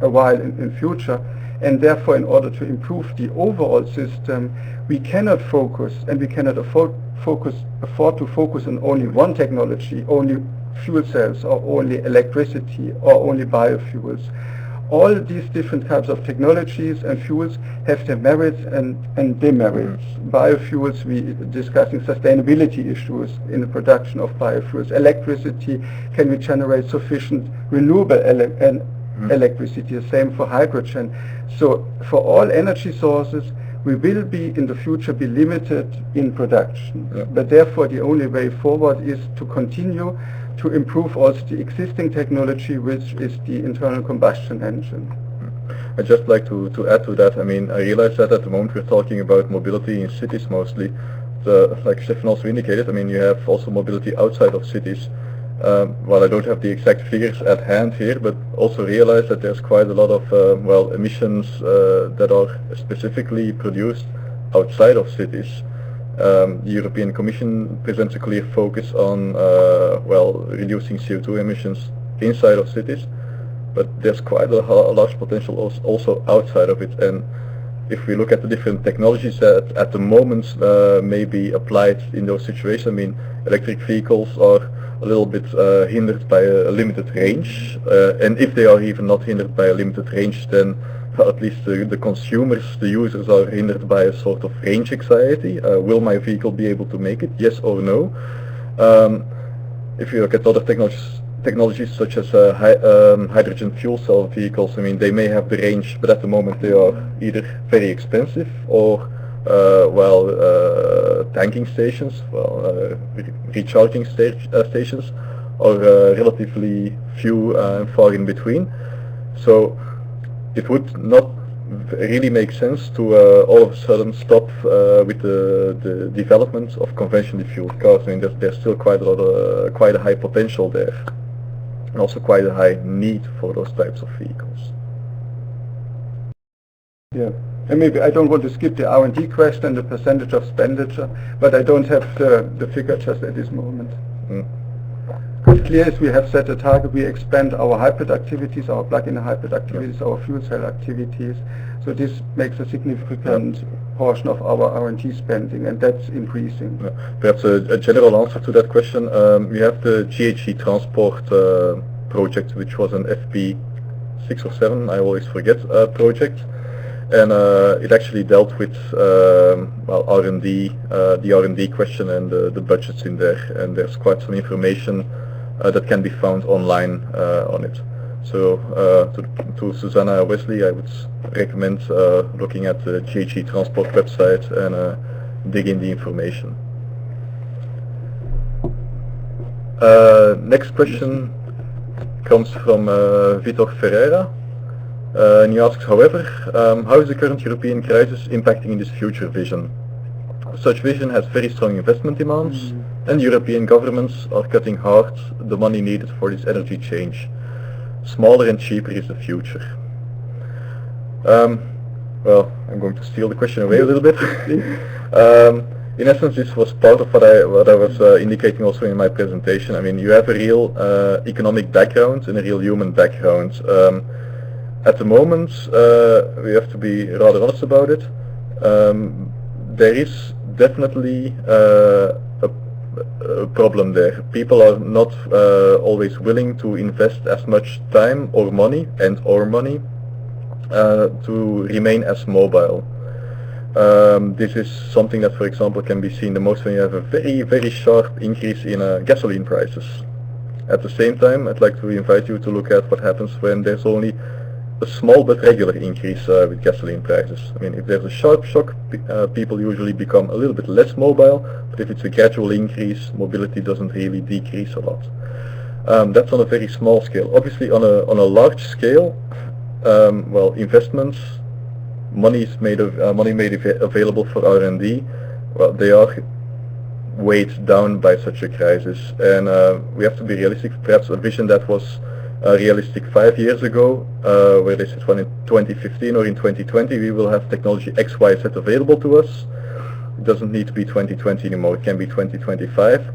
a while in future. And therefore, in order to improve the overall system, we cannot focus, and we cannot afford to focus on only one technology, only fuel cells, or only electricity, or only biofuels. All these different types of technologies and fuels have their merits and demerits. Biofuels, we discussing sustainability issues in the production of biofuels. Electricity, can we generate sufficient renewable electricity? The same for hydrogen. So for all energy sources, we will be in the future be limited in production. But therefore the only way forward is to continue to improve also the existing technology, which is the internal combustion engine. I'd just like to add to that. I mean, I realize that at the moment we're talking about mobility in cities mostly. Like Stephan also indicated, I mean, you have also mobility outside of cities. Well, I don't have the exact figures at hand here, but also realize that there's quite a lot of emissions that are specifically produced outside of cities. The European Commission presents a clear focus on reducing CO2 emissions inside of cities, but there's quite a large potential also outside of it. And if we look at the different technologies that at the moment may be applied in those situations, I mean, electric vehicles are a little bit hindered by a limited range, and if they are even not hindered by a limited range, then at least the consumers, the users, are hindered by a sort of range anxiety. Will my vehicle be able to make it? Yes or no? If you look at other technologies such as hydrogen fuel cell vehicles, I mean, they may have the range, but at the moment they are either very expensive or tanking stations, recharging stations, are relatively few and far in between. So it would not really make sense to all of a sudden stop with the development of conventionally fueled cars. I mean, there's still quite a high potential there, and also quite a high need for those types of vehicles. Yeah, and maybe I don't want to skip the R&D question, the percentage of expenditure, but I don't have the figure just at this moment. It's clear as we have set a target, we expand our hybrid activities, our plug-in hybrid activities, our fuel cell activities. So this makes a significant portion of our R&D spending, and that's increasing. Perhaps a general answer to that question. We have the GHG transport project, which was an FP6 or 7, I always forget, project. And it actually dealt with R&D, the R&D question and the budgets in there. And there's quite some information that can be found online on it. So to Susanna Wesley, I would recommend looking at the GHG Transport website and dig in the information. Next question comes from Vitor Ferreira. And he asks, however, how is the current European crisis impacting in this future vision? Such vision has very strong investment demands, and European governments are cutting hard the money needed for this energy change. Smaller and cheaper is the future. Well, I'm going to steal the question away a little bit. In essence, this was part of what I was indicating also in my presentation. I mean, you have a real economic background and a real human background. At the moment, we have to be rather honest about it. There is definitely a problem there. People are not always willing to invest as much time or money to remain as mobile. This is something that, for example, can be seen the most when you have a very, very sharp increase in gasoline prices. At the same time, I'd like to invite you to look at what happens when there's only a small but regular increase with gasoline prices. I mean, if there's a sharp shock, people usually become a little bit less mobile, but if it's a gradual increase, mobility doesn't really decrease a lot. That's on a very small scale. Obviously, on a large scale, well, investments, money made available for R&D, well, they are weighed down by such a crisis, and we have to be realistic. Perhaps a vision that was realistic 5 years ago, where they said when in 2015 or in 2020 we will have technology X, Y, Z available to us. It doesn't need to be 2020 anymore, it can be 2025,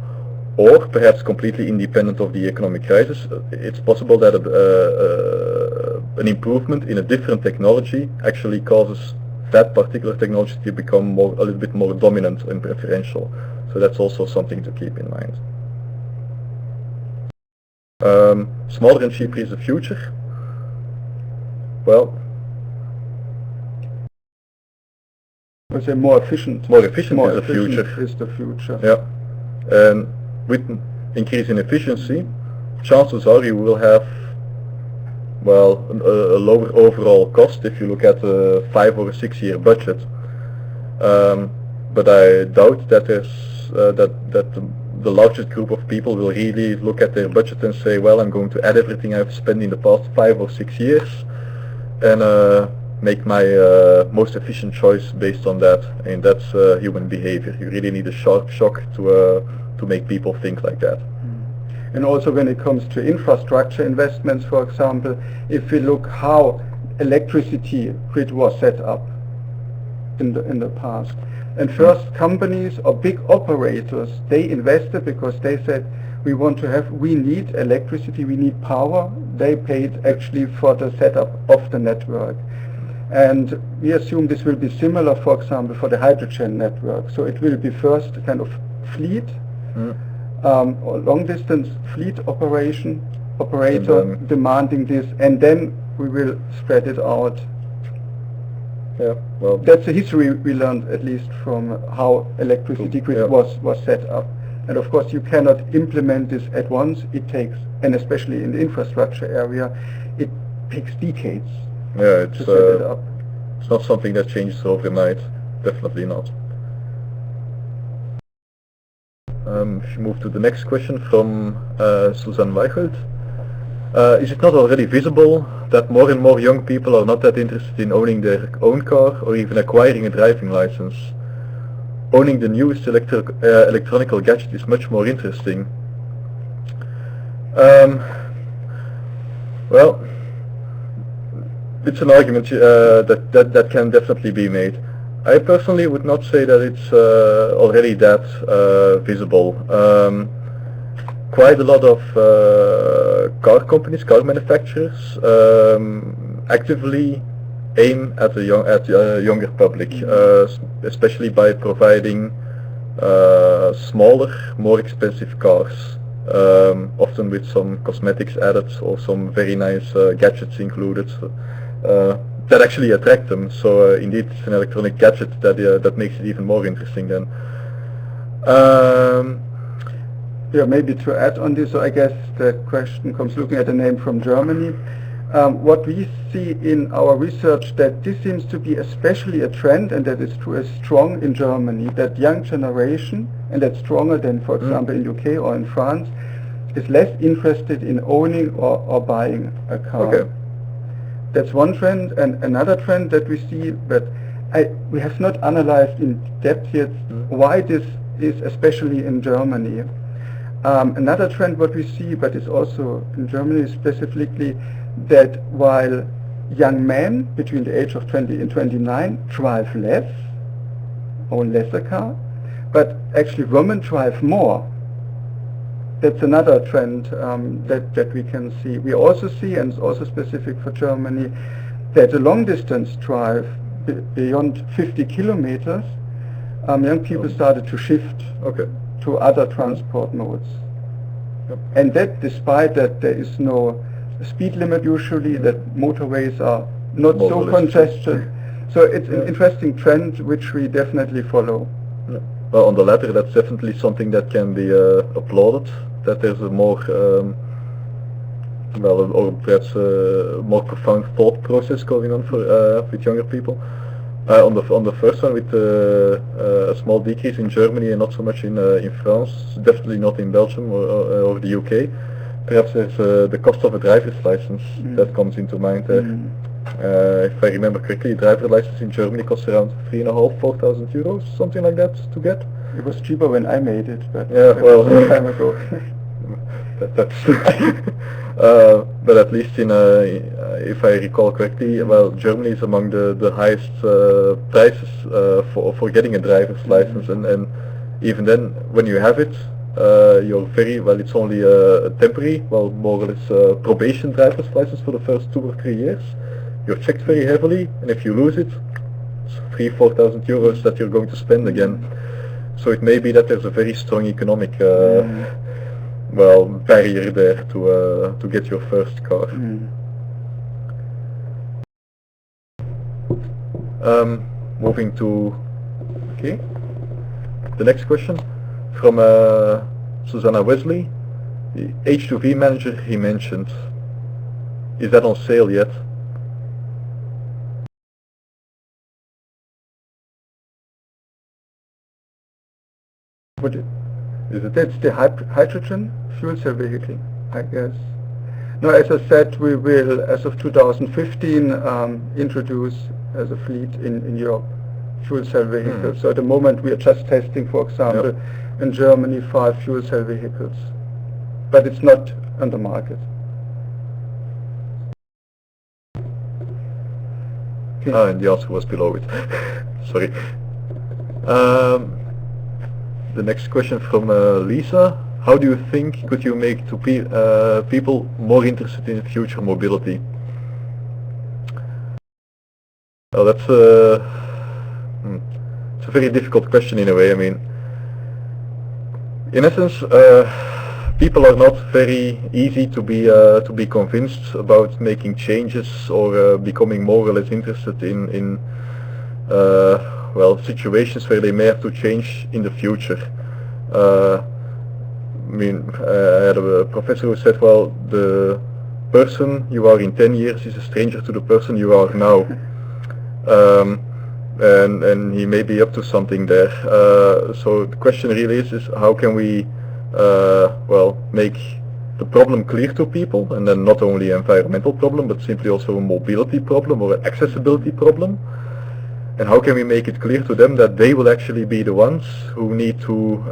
or perhaps completely independent of the economic crisis. It's possible that an improvement in a different technology actually causes that particular technology to become a little bit more dominant and preferential. So that's also something to keep in mind. Smaller and cheaper is the future. Well, I would say more efficient. More efficient is the future. Is the future. Yeah, and with increase in efficiency, chances are you will have, well, a lower overall cost if you look at a 5 or 6 year budget. But I doubt that the largest group of people will really look at their budget and say, well, I'm going to add everything I've spent in the past 5 or 6 years and make my most efficient choice based on that. And that's human behavior. You really need a sharp shock to make people think like that. And also when it comes to infrastructure investments, for example, if we look how electricity grid was set up in the past. And first companies or big operators, they invested because they said, we need electricity, we need power. They paid actually for the setup of the network. And we assume this will be similar, for example, for the hydrogen network. So it will be first a kind of fleet, or long distance fleet operator demanding this, and then we will spread it out. Yeah, well, that's the history we learned, at least from how electricity grid was set up. And of course you cannot implement this at once. It takes, and especially in the infrastructure area, it takes decades to set it up. It's not something that changes overnight, definitely not. If you move to the next question from Susan Weichelt. Is it not already visible that more and more young people are not that interested in owning their own car or even acquiring a driving license? Owning the newest electronic gadget is much more interesting. Well, it's an argument that can definitely be made. I personally would not say that it's already that visible. Quite a lot of car companies, car manufacturers, actively aim at the younger public, especially by providing smaller, more expensive cars, often with some cosmetics added or some very nice gadgets included that actually attract them. So indeed, it's an electronic gadget that makes it even more interesting then. Yeah, maybe to add on this, so I guess the question comes looking at a name from Germany. What we see in our research, that this seems to be especially a trend, and that is true, is strong in Germany, that young generation, and that's stronger than, for example, in UK or in France, is less interested in owning or buying a car. Okay. That's one trend, and another trend that we see, but we have not analyzed in depth yet why this is especially in Germany. Another trend what we see, but it's also in Germany specifically, that while young men between the age of 20 and 29 drive less, own less a car, but actually women drive more. That's another trend that we can see. We also see, and it's also specific for Germany, that the long distance drive beyond 50 kilometers, young people started to shift to other transport modes. Yep. And that despite that there is no speed limit usually, that motorways are not so congested. So it's an interesting trend which we definitely follow. Yeah. Well, on the latter, that's definitely something that can be applauded, that there's a more, or perhaps a more profound thought process going on for with younger people. On the first one, with a small decrease in Germany and not so much in France, definitely not in Belgium or the UK. Perhaps there's the cost of a driver's license that comes into mind there. If I remember correctly, a driver's license in Germany costs around 3,500–4,000 euros, something like that, to get. It was cheaper when I made it, but yeah, well, a long time ago. But at least if I recall correctly, well, Germany is among the highest prices for getting a driver's license, and even then, when you have it, you're very well. It's only a temporary, well, more or less probation driver's license for the first 2 or 3 years. You're checked very heavily, and if you lose it, it's 3,000–4,000 euros that you're going to spend again. So it may be that there's a very strong economic well, barrier there to get your first car. Moving to the next question from Susanna Wesley. The H2V manager he mentioned, is that on sale yet? What is it? That's the hydrogen fuel cell vehicle, I guess. No, as I said, we will, as of 2015, introduce as a fleet in Europe fuel cell vehicles. So at the moment we are just testing, for example, in Germany 5 fuel cell vehicles, but it's not on the market. And the answer was below it. Sorry. The next question from Lisa. How do you think could you make people more interested in future mobility? Well, that's it's a very difficult question in a way. I mean, in essence, people are not very easy to be convinced about making changes or becoming more or less interested in well, situations where they may have to change in the future. I mean, I had a professor who said, well, the person you are in 10 years is a stranger to the person you are now. and he may be up to something there. So the question really is how can we well, make the problem clear to people, and then not only an environmental problem but simply also a mobility problem or an accessibility problem, and how can we make it clear to them that they will actually be the ones who need to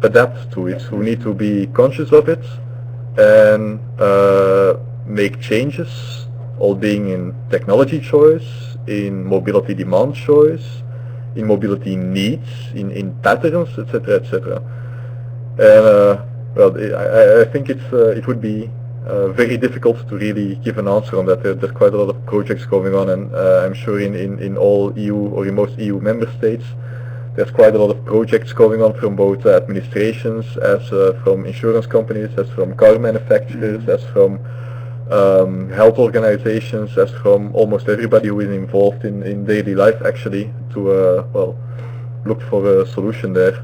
adapt to it, who need to be conscious of it and make changes, all being in technology choice, in mobility demand choice, in mobility needs, in patterns, etc., etc. And well, I think it would be very difficult to really give an answer on that. There's quite a lot of projects going on, and I'm sure in all EU or in most EU member states there's quite a lot of projects going on from both administrations, as from insurance companies, as from car manufacturers, as from health organizations, as from almost everybody who is involved in daily life actually, to well, look for a solution there.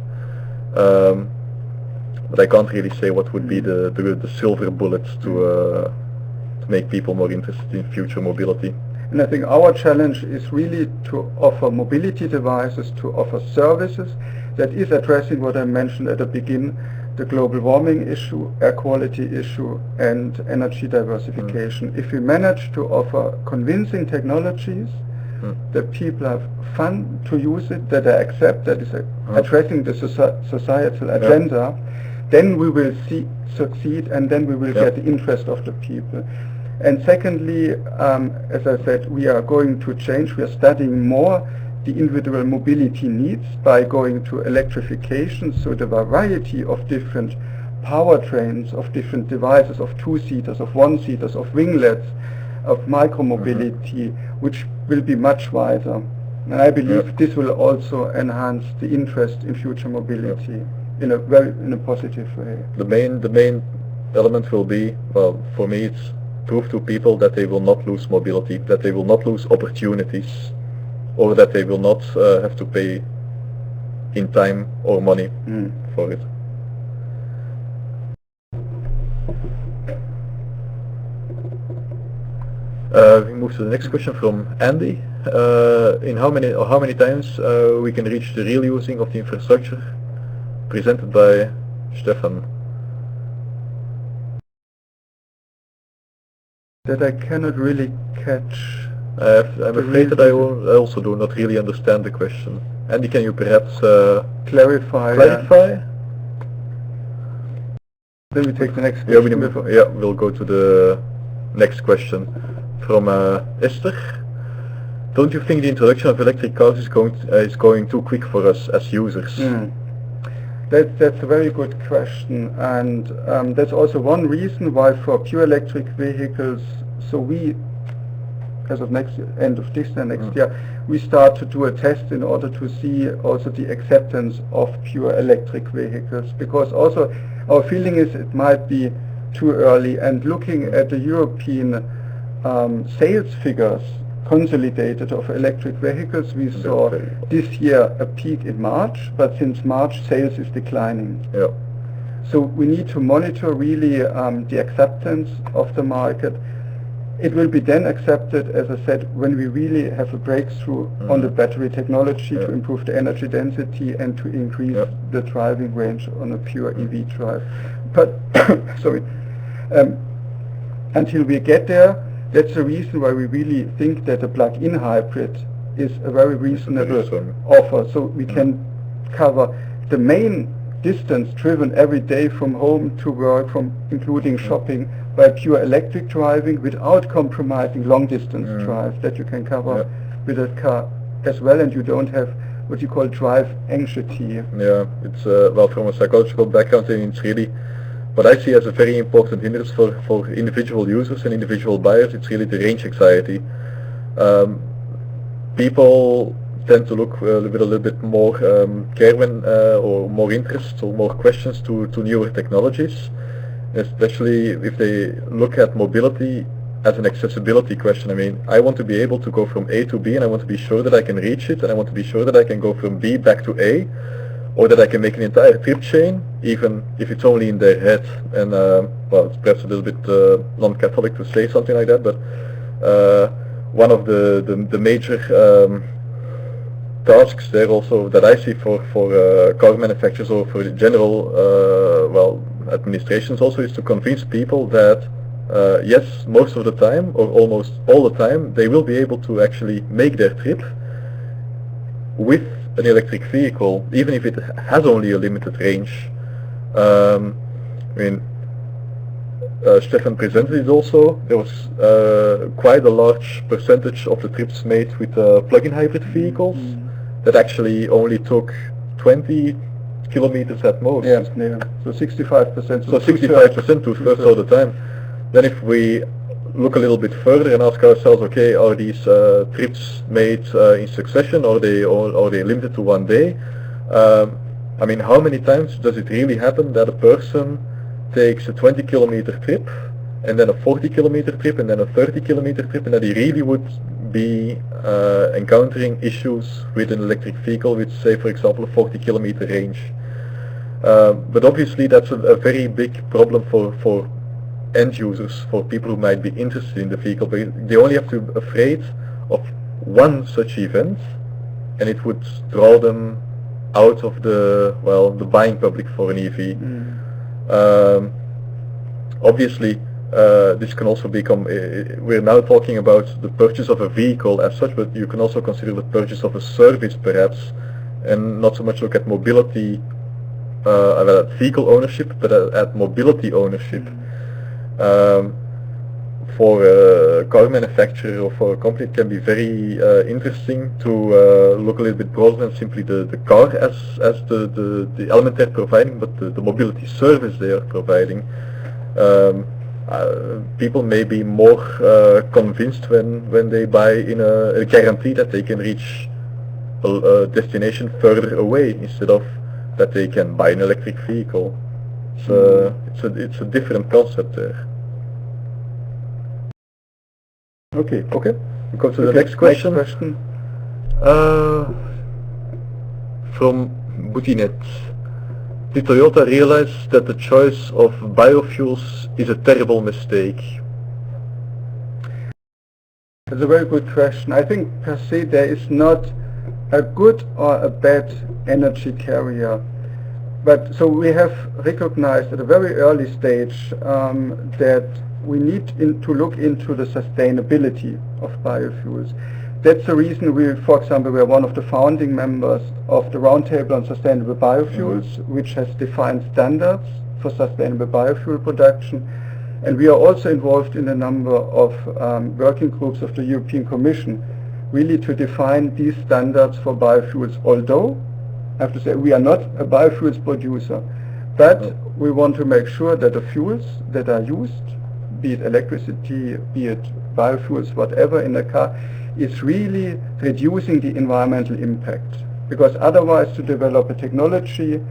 But I can't really say what would be the silver bullet to make people more interested in future mobility. And I think our challenge is really to offer mobility devices, to offer services that is addressing what I mentioned at the beginning, the global warming issue, air quality issue, and energy diversification. If we manage to offer convincing technologies that people have fun to use it, that they accept, that is addressing the societal agenda, then we will succeed, and then we will get the interest of the people. And secondly, as I said, we are going to change. We are studying more the individual mobility needs by going to electrification, so the variety of different powertrains, of different devices, of two-seaters, of one-seaters, of winglets, of micromobility, which will be much wider. And I believe this will also enhance the interest in future mobility in a positive way. The main element will be, well, for me it's prove to people that they will not lose mobility, that they will not lose opportunities, or that they will not have to pay in time or money for it. We move to the next question from Andy. In how many times we can reach the real using of the infrastructure presented by Stephan? That I cannot really catch. I'm afraid that I also do not really understand the question. Andy, can you perhaps clarify? Then we take the next question. We'll go to the next question from Esther. Don't you think the introduction of electric cars is going too quick for us as users? That's a very good question, and that's also one reason why for pure electric vehicles, so we, as of end of this year, next year, we start to do a test in order to see also the acceptance of pure electric vehicles, because also our feeling is it might be too early, and looking at the European sales figures consolidated of electric vehicles, we saw this year a peak in March, but since March sales is declining. So we need to monitor really the acceptance of the market. It will be then accepted, as I said, when we really have a breakthrough on the battery technology to improve the energy density and to increase the driving range on a pure EV drive. But sorry, until we get there, that's the reason why we really think that a plug-in hybrid is a very reasonable offer. So we can cover the main distance driven every day from home to work, from including shopping, by pure electric driving without compromising long distance drive that you can cover with a car as well, and you don't have what you call drive anxiety. Yeah, it's well, from a psychological background, it's really what I see as a very important hindrance for individual users and individual buyers. It's really the range anxiety. People tend to look with a little bit more care or more interest or more questions to newer technologies, especially if they look at mobility as an accessibility question. I mean, I want to be able to go from A to B, and I want to be sure that I can reach it, and I want to be sure that I can go from B back to A, or that I can make an entire trip chain, even if it's only in their head. And well, it's perhaps a little bit non-Catholic to say something like that, but one of the major tasks there also that I see for car manufacturers or for the general administrations also is to convince people that yes, most of the time or almost all the time they will be able to actually make their trip with an electric vehicle, even if it has only a limited range. I mean, Stephan presented it also. There was quite a large percentage of the trips made with plug-in hybrid vehicles that actually only took 20 kilometers at most. Yeah, so 65%. So 65% two-thirds of the time. Then if we look a little bit further and ask ourselves, okay, are these trips made in succession, or are they limited to one day? I mean, how many times does it really happen that a person takes a 20 kilometer trip and then a 40 kilometer trip and then a 30 kilometer trip, and that he really would be encountering issues with an electric vehicle with, say, for example, a 40 kilometer range? But obviously that's a very big problem for end users, for people who might be interested in the vehicle, but they only have to be afraid of one such event and it would draw them out of the buying public for an EV. Obviously this can also become, we're now talking about the purchase of a vehicle as such, but you can also consider the purchase of a service perhaps, and not so much look at mobility, at vehicle ownership, but at mobility ownership. For a car manufacturer or for a company, it can be very interesting to look a little bit broader than simply the car as the element they're providing, but the mobility service they are providing. People may be more convinced when they buy in a guarantee that they can reach a destination further away instead of that they can buy an electric vehicle. It's a different concept there. Okay. We go to the next question. From Boutinet. Did Toyota realize that the choice of biofuels is a terrible mistake? That's a very good question. I think per se there is not a good or a bad energy carrier. But so we have recognized at a very early stage that we need to look into the sustainability of biofuels. That's the reason we, for example, we are one of the founding members of the Roundtable on Sustainable Biofuels, which has defined standards for sustainable biofuel production. And we are also involved in a number of working groups of the European Commission, really to define these standards for biofuels, although I have to say we are not a biofuels producer, but we want to make sure that the fuels that are used, be it electricity, be it biofuels, whatever in a car, is really reducing the environmental impact. Because otherwise to develop a technology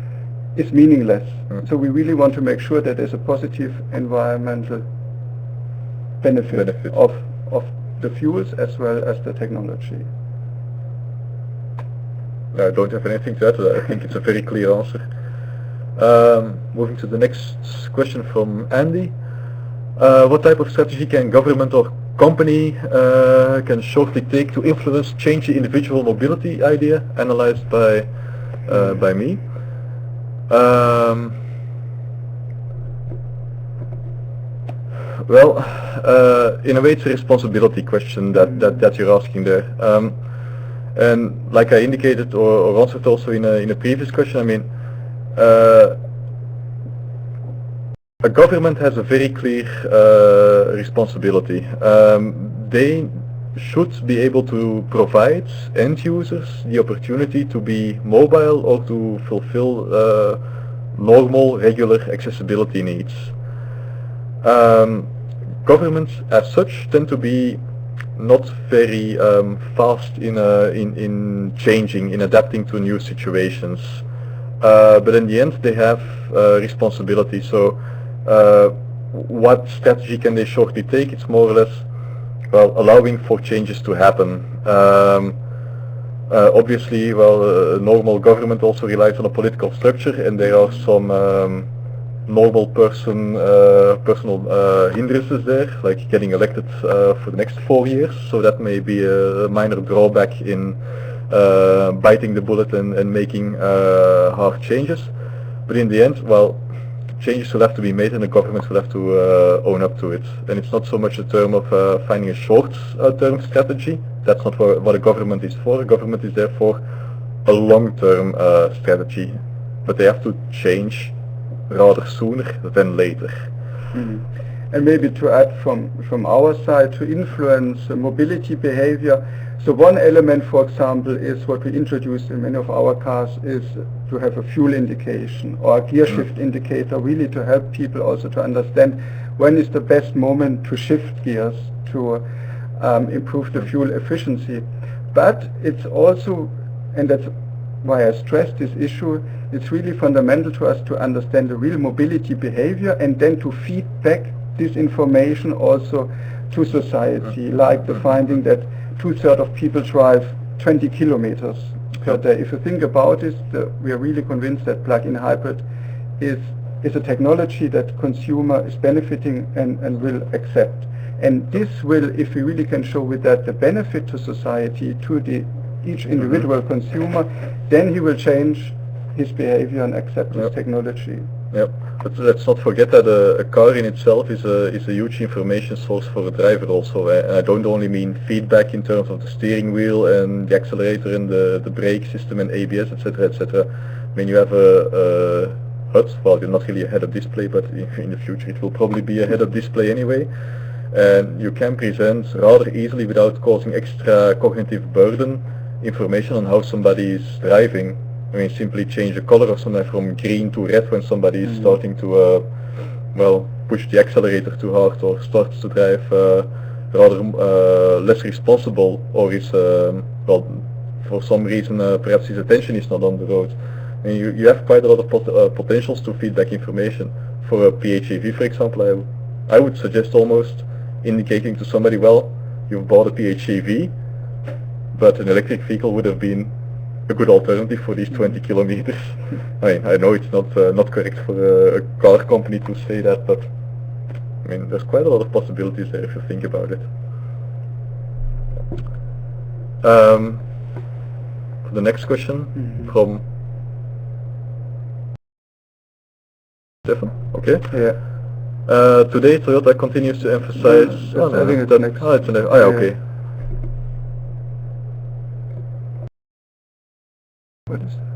is meaningless. So we really want to make sure that there's a positive environmental benefit. Of the fuels as well as the technology. I don't have anything to add to that. I think it's a very clear answer. Moving to the next question from Andy. What type of strategy can government or company can shortly take to influence change the individual mobility idea, analyzed by me? Well, in a way it's a responsibility question that you're asking there. And like I indicated or answered also in a previous question, I mean, a government has a very clear responsibility. They should be able to provide end users the opportunity to be mobile or to fulfill normal, regular accessibility needs. Governments as such tend to be not very fast in changing, in adapting to new situations. But in the end they have responsibility. So what strategy can they shortly take? It's more or less, well, allowing for changes to happen. Obviously, a normal government also relies on a political structure, and there are some normal personal hindrances there, like getting elected for the next 4 years. So that may be a minor drawback in biting the bullet and making hard changes. But in the end, well, changes will have to be made and the government will have to own up to it. And it's not so much a term of finding a short-term strategy. That's not what a government is for. A government is there for a long-term strategy. But they have to change rather sooner than later. Mm-hmm. And maybe to add from our side, to influence mobility behavior. So one element, for example, is what we introduced in many of our cars is to have a fuel indication or a gear shift indicator, really to help people also to understand when is the best moment to shift gears to improve the fuel efficiency. But it's also, and that's why I stress this issue, it's really fundamental to us to understand the real mobility behavior and then to feed back this information also to society, like the finding that 2/3 of people drive 20 kilometers per day. If you think about it, we are really convinced that plug-in hybrid is a technology that consumer is benefiting and will accept. And this will, if we really can show with that the benefit to society, to each individual consumer, then he will change his behavior and accept this technology. Yep. But let's not forget that a car in itself is a huge information source for a driver also. And I don't only mean feedback in terms of the steering wheel and the accelerator and the brake system and ABS, etc., etc. I mean, you have a HUD, well, you're not really a head-up display, but in the future it will probably be a head-up display anyway. And you can present rather easily, without causing extra cognitive burden, information on how somebody is driving. I mean, simply change the color of something from green to red when somebody is starting to, well, push the accelerator too hard or starts to drive rather less responsible, or is, well, for some reason perhaps his attention is not on the road. I mean, you have quite a lot of potentials to feedback information. For a PHEV, for example, I would suggest almost indicating to somebody, well, you've bought a PHEV, but an electric vehicle would have been a good alternative for these 20 kilometers. I mean, I know it's not correct for a car company to say that, but I mean, there's quite a lot of possibilities there if you think about it. The next question from Stephan. Okay. Yeah. Today Toyota continues to emphasize. I think it's next. Oh, it's next. Oh, yeah, okay. What is that?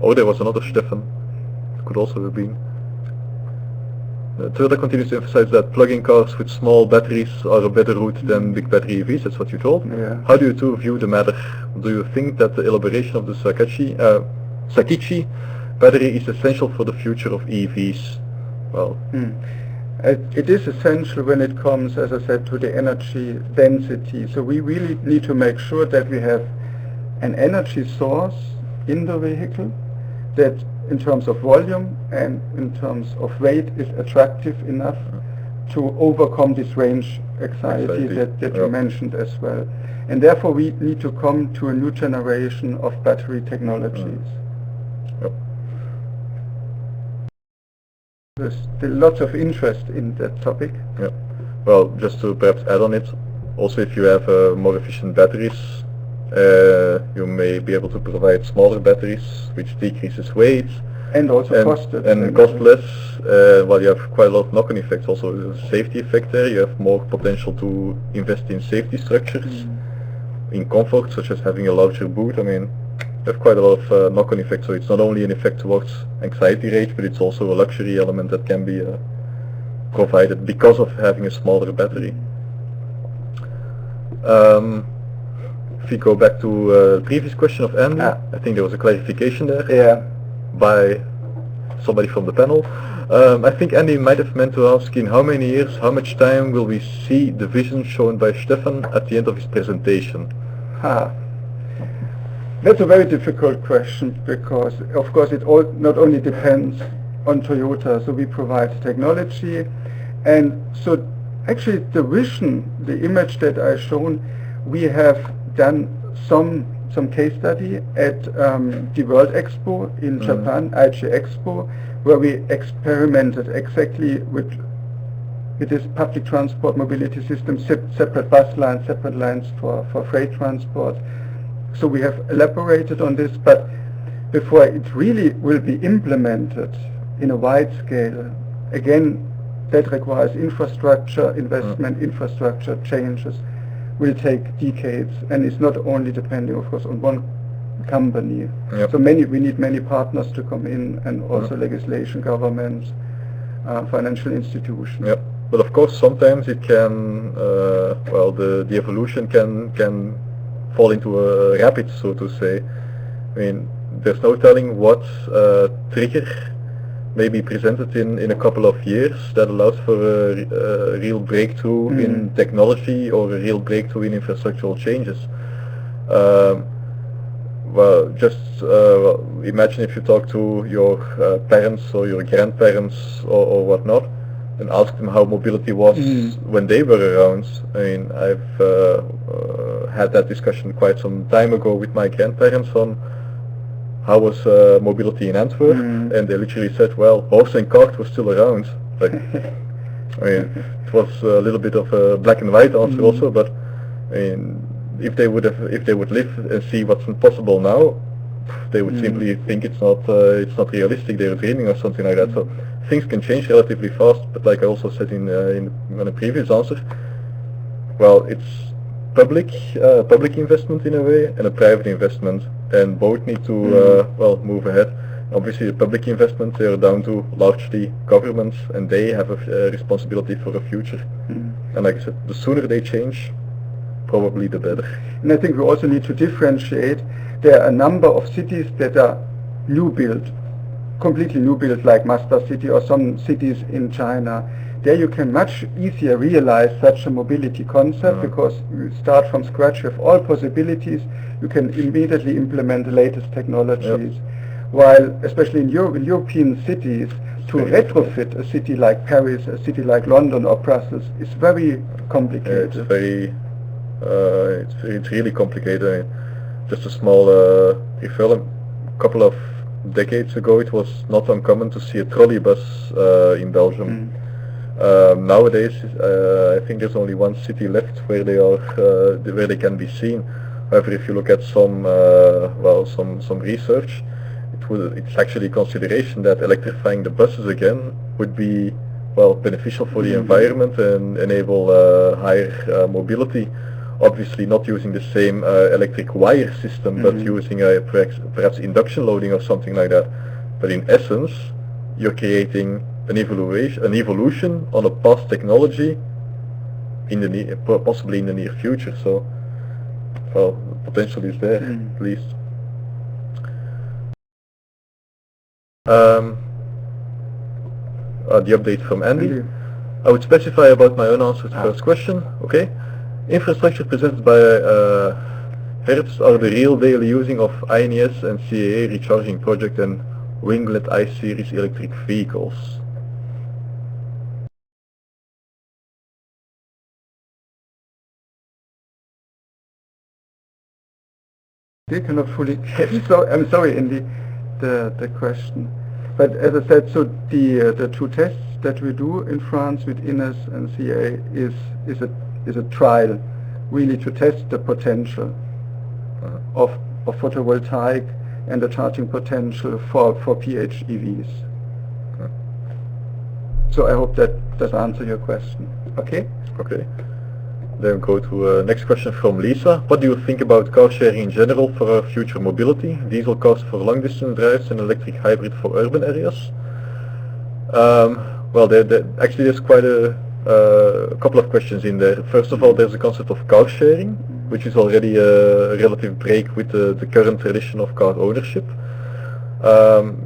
Oh, there was another Stephan. It could also have been. Toyota continues to emphasize that plug-in cars with small batteries are a better route than big battery EVs. That's what you told. Yeah. How do you two view the matter? Do you think that the elaboration of the Sakichi battery is essential for the future of EVs? Well, it is essential when it comes, as I said, to the energy density. So we really need to make sure that we have an energy source in the vehicle that in terms of volume and in terms of weight is attractive enough to overcome this range anxiety that you mentioned as well. And therefore we need to come to a new generation of battery technologies. There's still lots of interest in that topic. Yeah. Well, just to perhaps add on it, also if you have more efficient batteries, you may be able to provide smaller batteries, which decreases weight and also cost less. Well, you have quite a lot of knock-on effects. Also, there's a safety effect there. You have more potential to invest in safety structures, in comfort, such as having a larger boot. I mean, you have quite a lot of knock-on effects. So it's not only an effect towards anxiety rate, but it's also a luxury element that can be provided because of having a smaller battery. If we go back to the previous question of Andy, I think there was a clarification there by somebody from the panel. I think Andy might have meant to ask, in how many years, how much time will we see the vision shown by Stephan at the end of his presentation? That's a very difficult question, because of course it not only depends on Toyota. So we provide technology, and so actually the vision, the image that I've shown, we have done some case study at the World Expo in Japan, IG Expo, where we experimented exactly with this public transport mobility system, separate bus lines, separate lines for freight transport, So we have elaborated on this, but before it really will be implemented in a wide scale, again, that requires infrastructure investment, infrastructure changes, will take decades, and it's not only depending, of course, on one company. Yep. So we need many partners to come in, and also legislation, governments, financial institutions. Yep. But of course, sometimes it can, the evolution can fall into a rapid, so to say. I mean, there's no telling what trigger may be presented in a couple of years that allows for a real breakthrough in technology or a real breakthrough in infrastructural changes. Imagine if you talk to your parents or your grandparents or whatnot, and ask them how mobility was when they were around. I mean, I've had that discussion quite some time ago with my grandparents on how was mobility in Antwerp, and they literally said, well, horse and cart was still around. Like, I mean, it was a little bit of a black and white answer also, but I mean, if they would live and see what's possible now, they would simply think it's not realistic. They were dreaming or something like that. So things can change relatively fast. But like I also said in a previous answer, well, it's public investment in a way and a private investment, and both need to move ahead. Obviously, the public investment, they are down to largely governments, and they have a responsibility for the future. And like I said, the sooner they change, probably the better. And I think we also need to differentiate. There are a number of cities that are new built, completely new built, like Mazda City or some cities in China. There you can much easier realize such a mobility concept because you start from scratch with all possibilities. You can immediately implement the latest technologies. While, especially in European cities, to retrofit a city like Paris, a city like London or Brussels is very complicated. It's really complicated. Just a small referral. A couple of decades ago, it was not uncommon to see a trolleybus in Belgium. Nowadays, I think there's only one city left where they can be seen. However, if you look at some research, it's actually a consideration that electrifying the buses again would be beneficial for the environment and enable higher mobility. Obviously not using the same electric wire system, but using perhaps induction loading or something like that. But in essence, you're creating an evolution on a past technology possibly in the near future. So, potential is there at least. The update from Andy. I would specify about my unanswered first question. Okay. Infrastructure presented by Herbst are the real daily using of INES and CAA recharging project and winglet I-series electric vehicles. They cannot fully get. So I'm sorry, Andy, the question. But as I said, so the two tests that we do in France with INES and CAA is a trial, really to test the potential of photovoltaic and the charging potential for PHEVs. So I hope that does answer your question. Okay? Okay. Then we go to next question from Lisa. What do you think about car sharing in general for our future mobility? Diesel cars for long distance drives and electric hybrid for urban areas? Actually there's quite a couple of questions in there. First of all, there's the concept of car sharing, which is already a relative break with the current tradition of car ownership.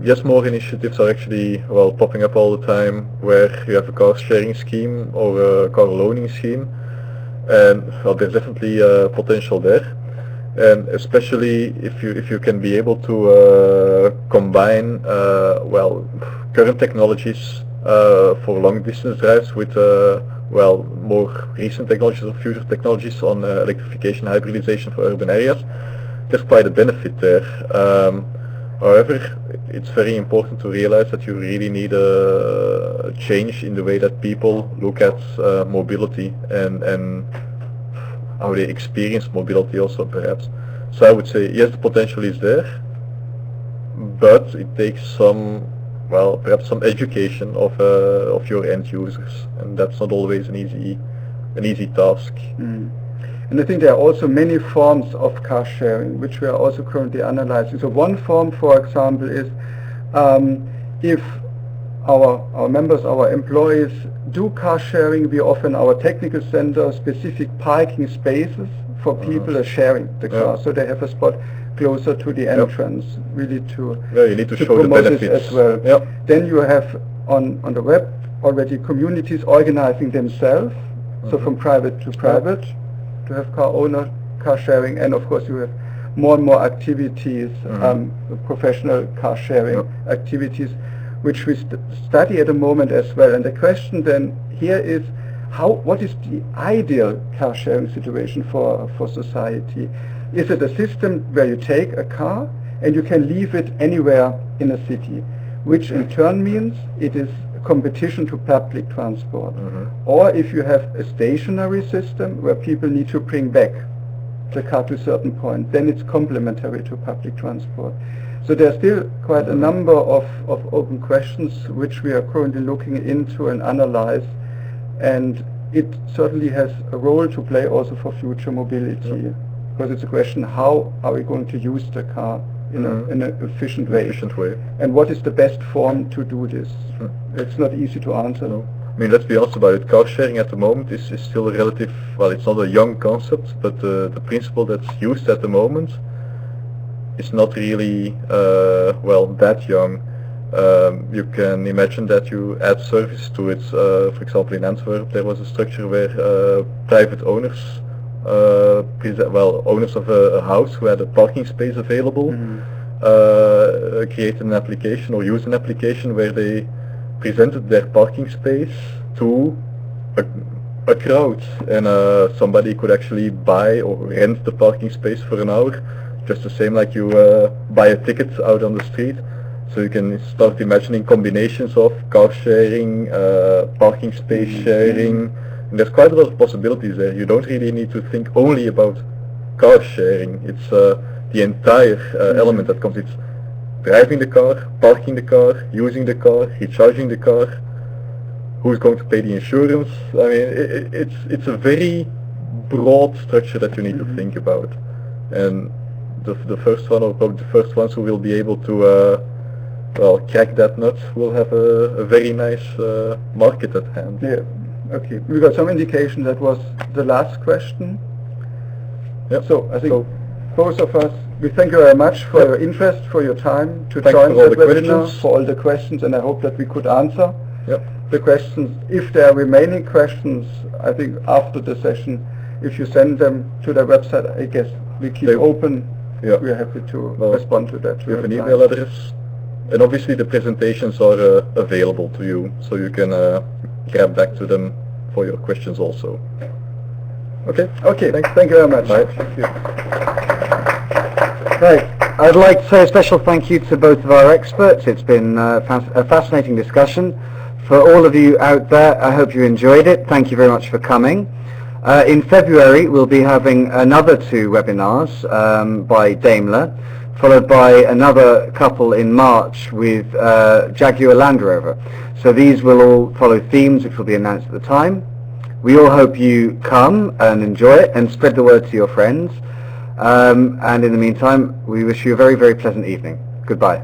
Yes, more initiatives are actually popping up all the time where you have a car sharing scheme or a car loaning scheme, and there's definitely potential there. And especially if you can be able to combine current technologies for long distance drives with more recent technologies or future technologies on electrification, hybridization for urban areas, there's quite a benefit there. However, it's very important to realize that you really need a change in the way that people look at mobility and how they experience mobility also perhaps. So I would say yes, the potential is there, but it takes some, well, perhaps some education of your end users, and that's not always an easy task. And I think there are also many forms of car sharing which we are also currently analyzing. So one form, for example, is if our members, our employees do car sharing, we offer in our technical center specific parking spaces for people sharing the car, so they have a spot closer to the entrance, really to you need to show the promote it benefits as well. Then you have on the web already communities organizing themselves, so from private to private, to have car owner car sharing, and of course you have more and more activities, professional car sharing activities, which we study at the moment as well. And the question then here is, what is the ideal car sharing situation for society? Is it a system where you take a car and you can leave it anywhere in a city, which in turn means it is competition to public transport? Or if you have a stationary system where people need to bring back the car to a certain point, then it's complementary to public transport. So there's still quite a number of open questions which we are currently looking into and analyze, and it certainly has a role to play also for future mobility, because it's a question, how are we going to use the car in an efficient way? And what is the best form to do this? It's not easy to answer. I mean, let's be honest about it. Car sharing at the moment is still a relative, well, it's not a young concept, but the principle that's used at the moment is not really, well, that young. You can imagine that you add service to it. For example, in Antwerp there was a structure where private owners, owners of a house who had a parking space available, created an application or used an application where they presented their parking space to a crowd, and somebody could actually buy or rent the parking space for an hour, just the same like you buy a ticket out on the street. So you can start imagining combinations of car sharing, parking space sharing, and there's quite a lot of possibilities there. You don't really need to think only about car sharing. It's the entire element that comes. It's driving the car, parking the car, using the car, recharging the car, who's going to pay the insurance. I mean, it's a very broad structure that you need to think about. And the first one, or probably the first ones who will be able to crack that nut will have a very nice market at hand. Yeah, okay. We got some indication that was the last question. So I think both of us, we thank you very much for your interest, for your time to join the webinar, for all the questions, and I hope that we could answer the questions. If there are remaining questions, I think after the session, if you send them to the website, I guess we keep open. We're happy to respond to that. We have an email address, and obviously the presentations are available to you, so you can grab back to them for your questions also. Okay. Thank you very much. Bye. Thank you. Right. I'd like to say a special thank you to both of our experts. It's been a fascinating discussion. For all of you out there, I hope you enjoyed it. Thank you very much for coming. In February, we'll be having another 2 webinars by Daimler, followed by another couple in March with Jaguar Land Rover. So these will all follow themes which will be announced at the time. We all hope you come and enjoy it and spread the word to your friends. And in the meantime, we wish you a very, very pleasant evening. Goodbye.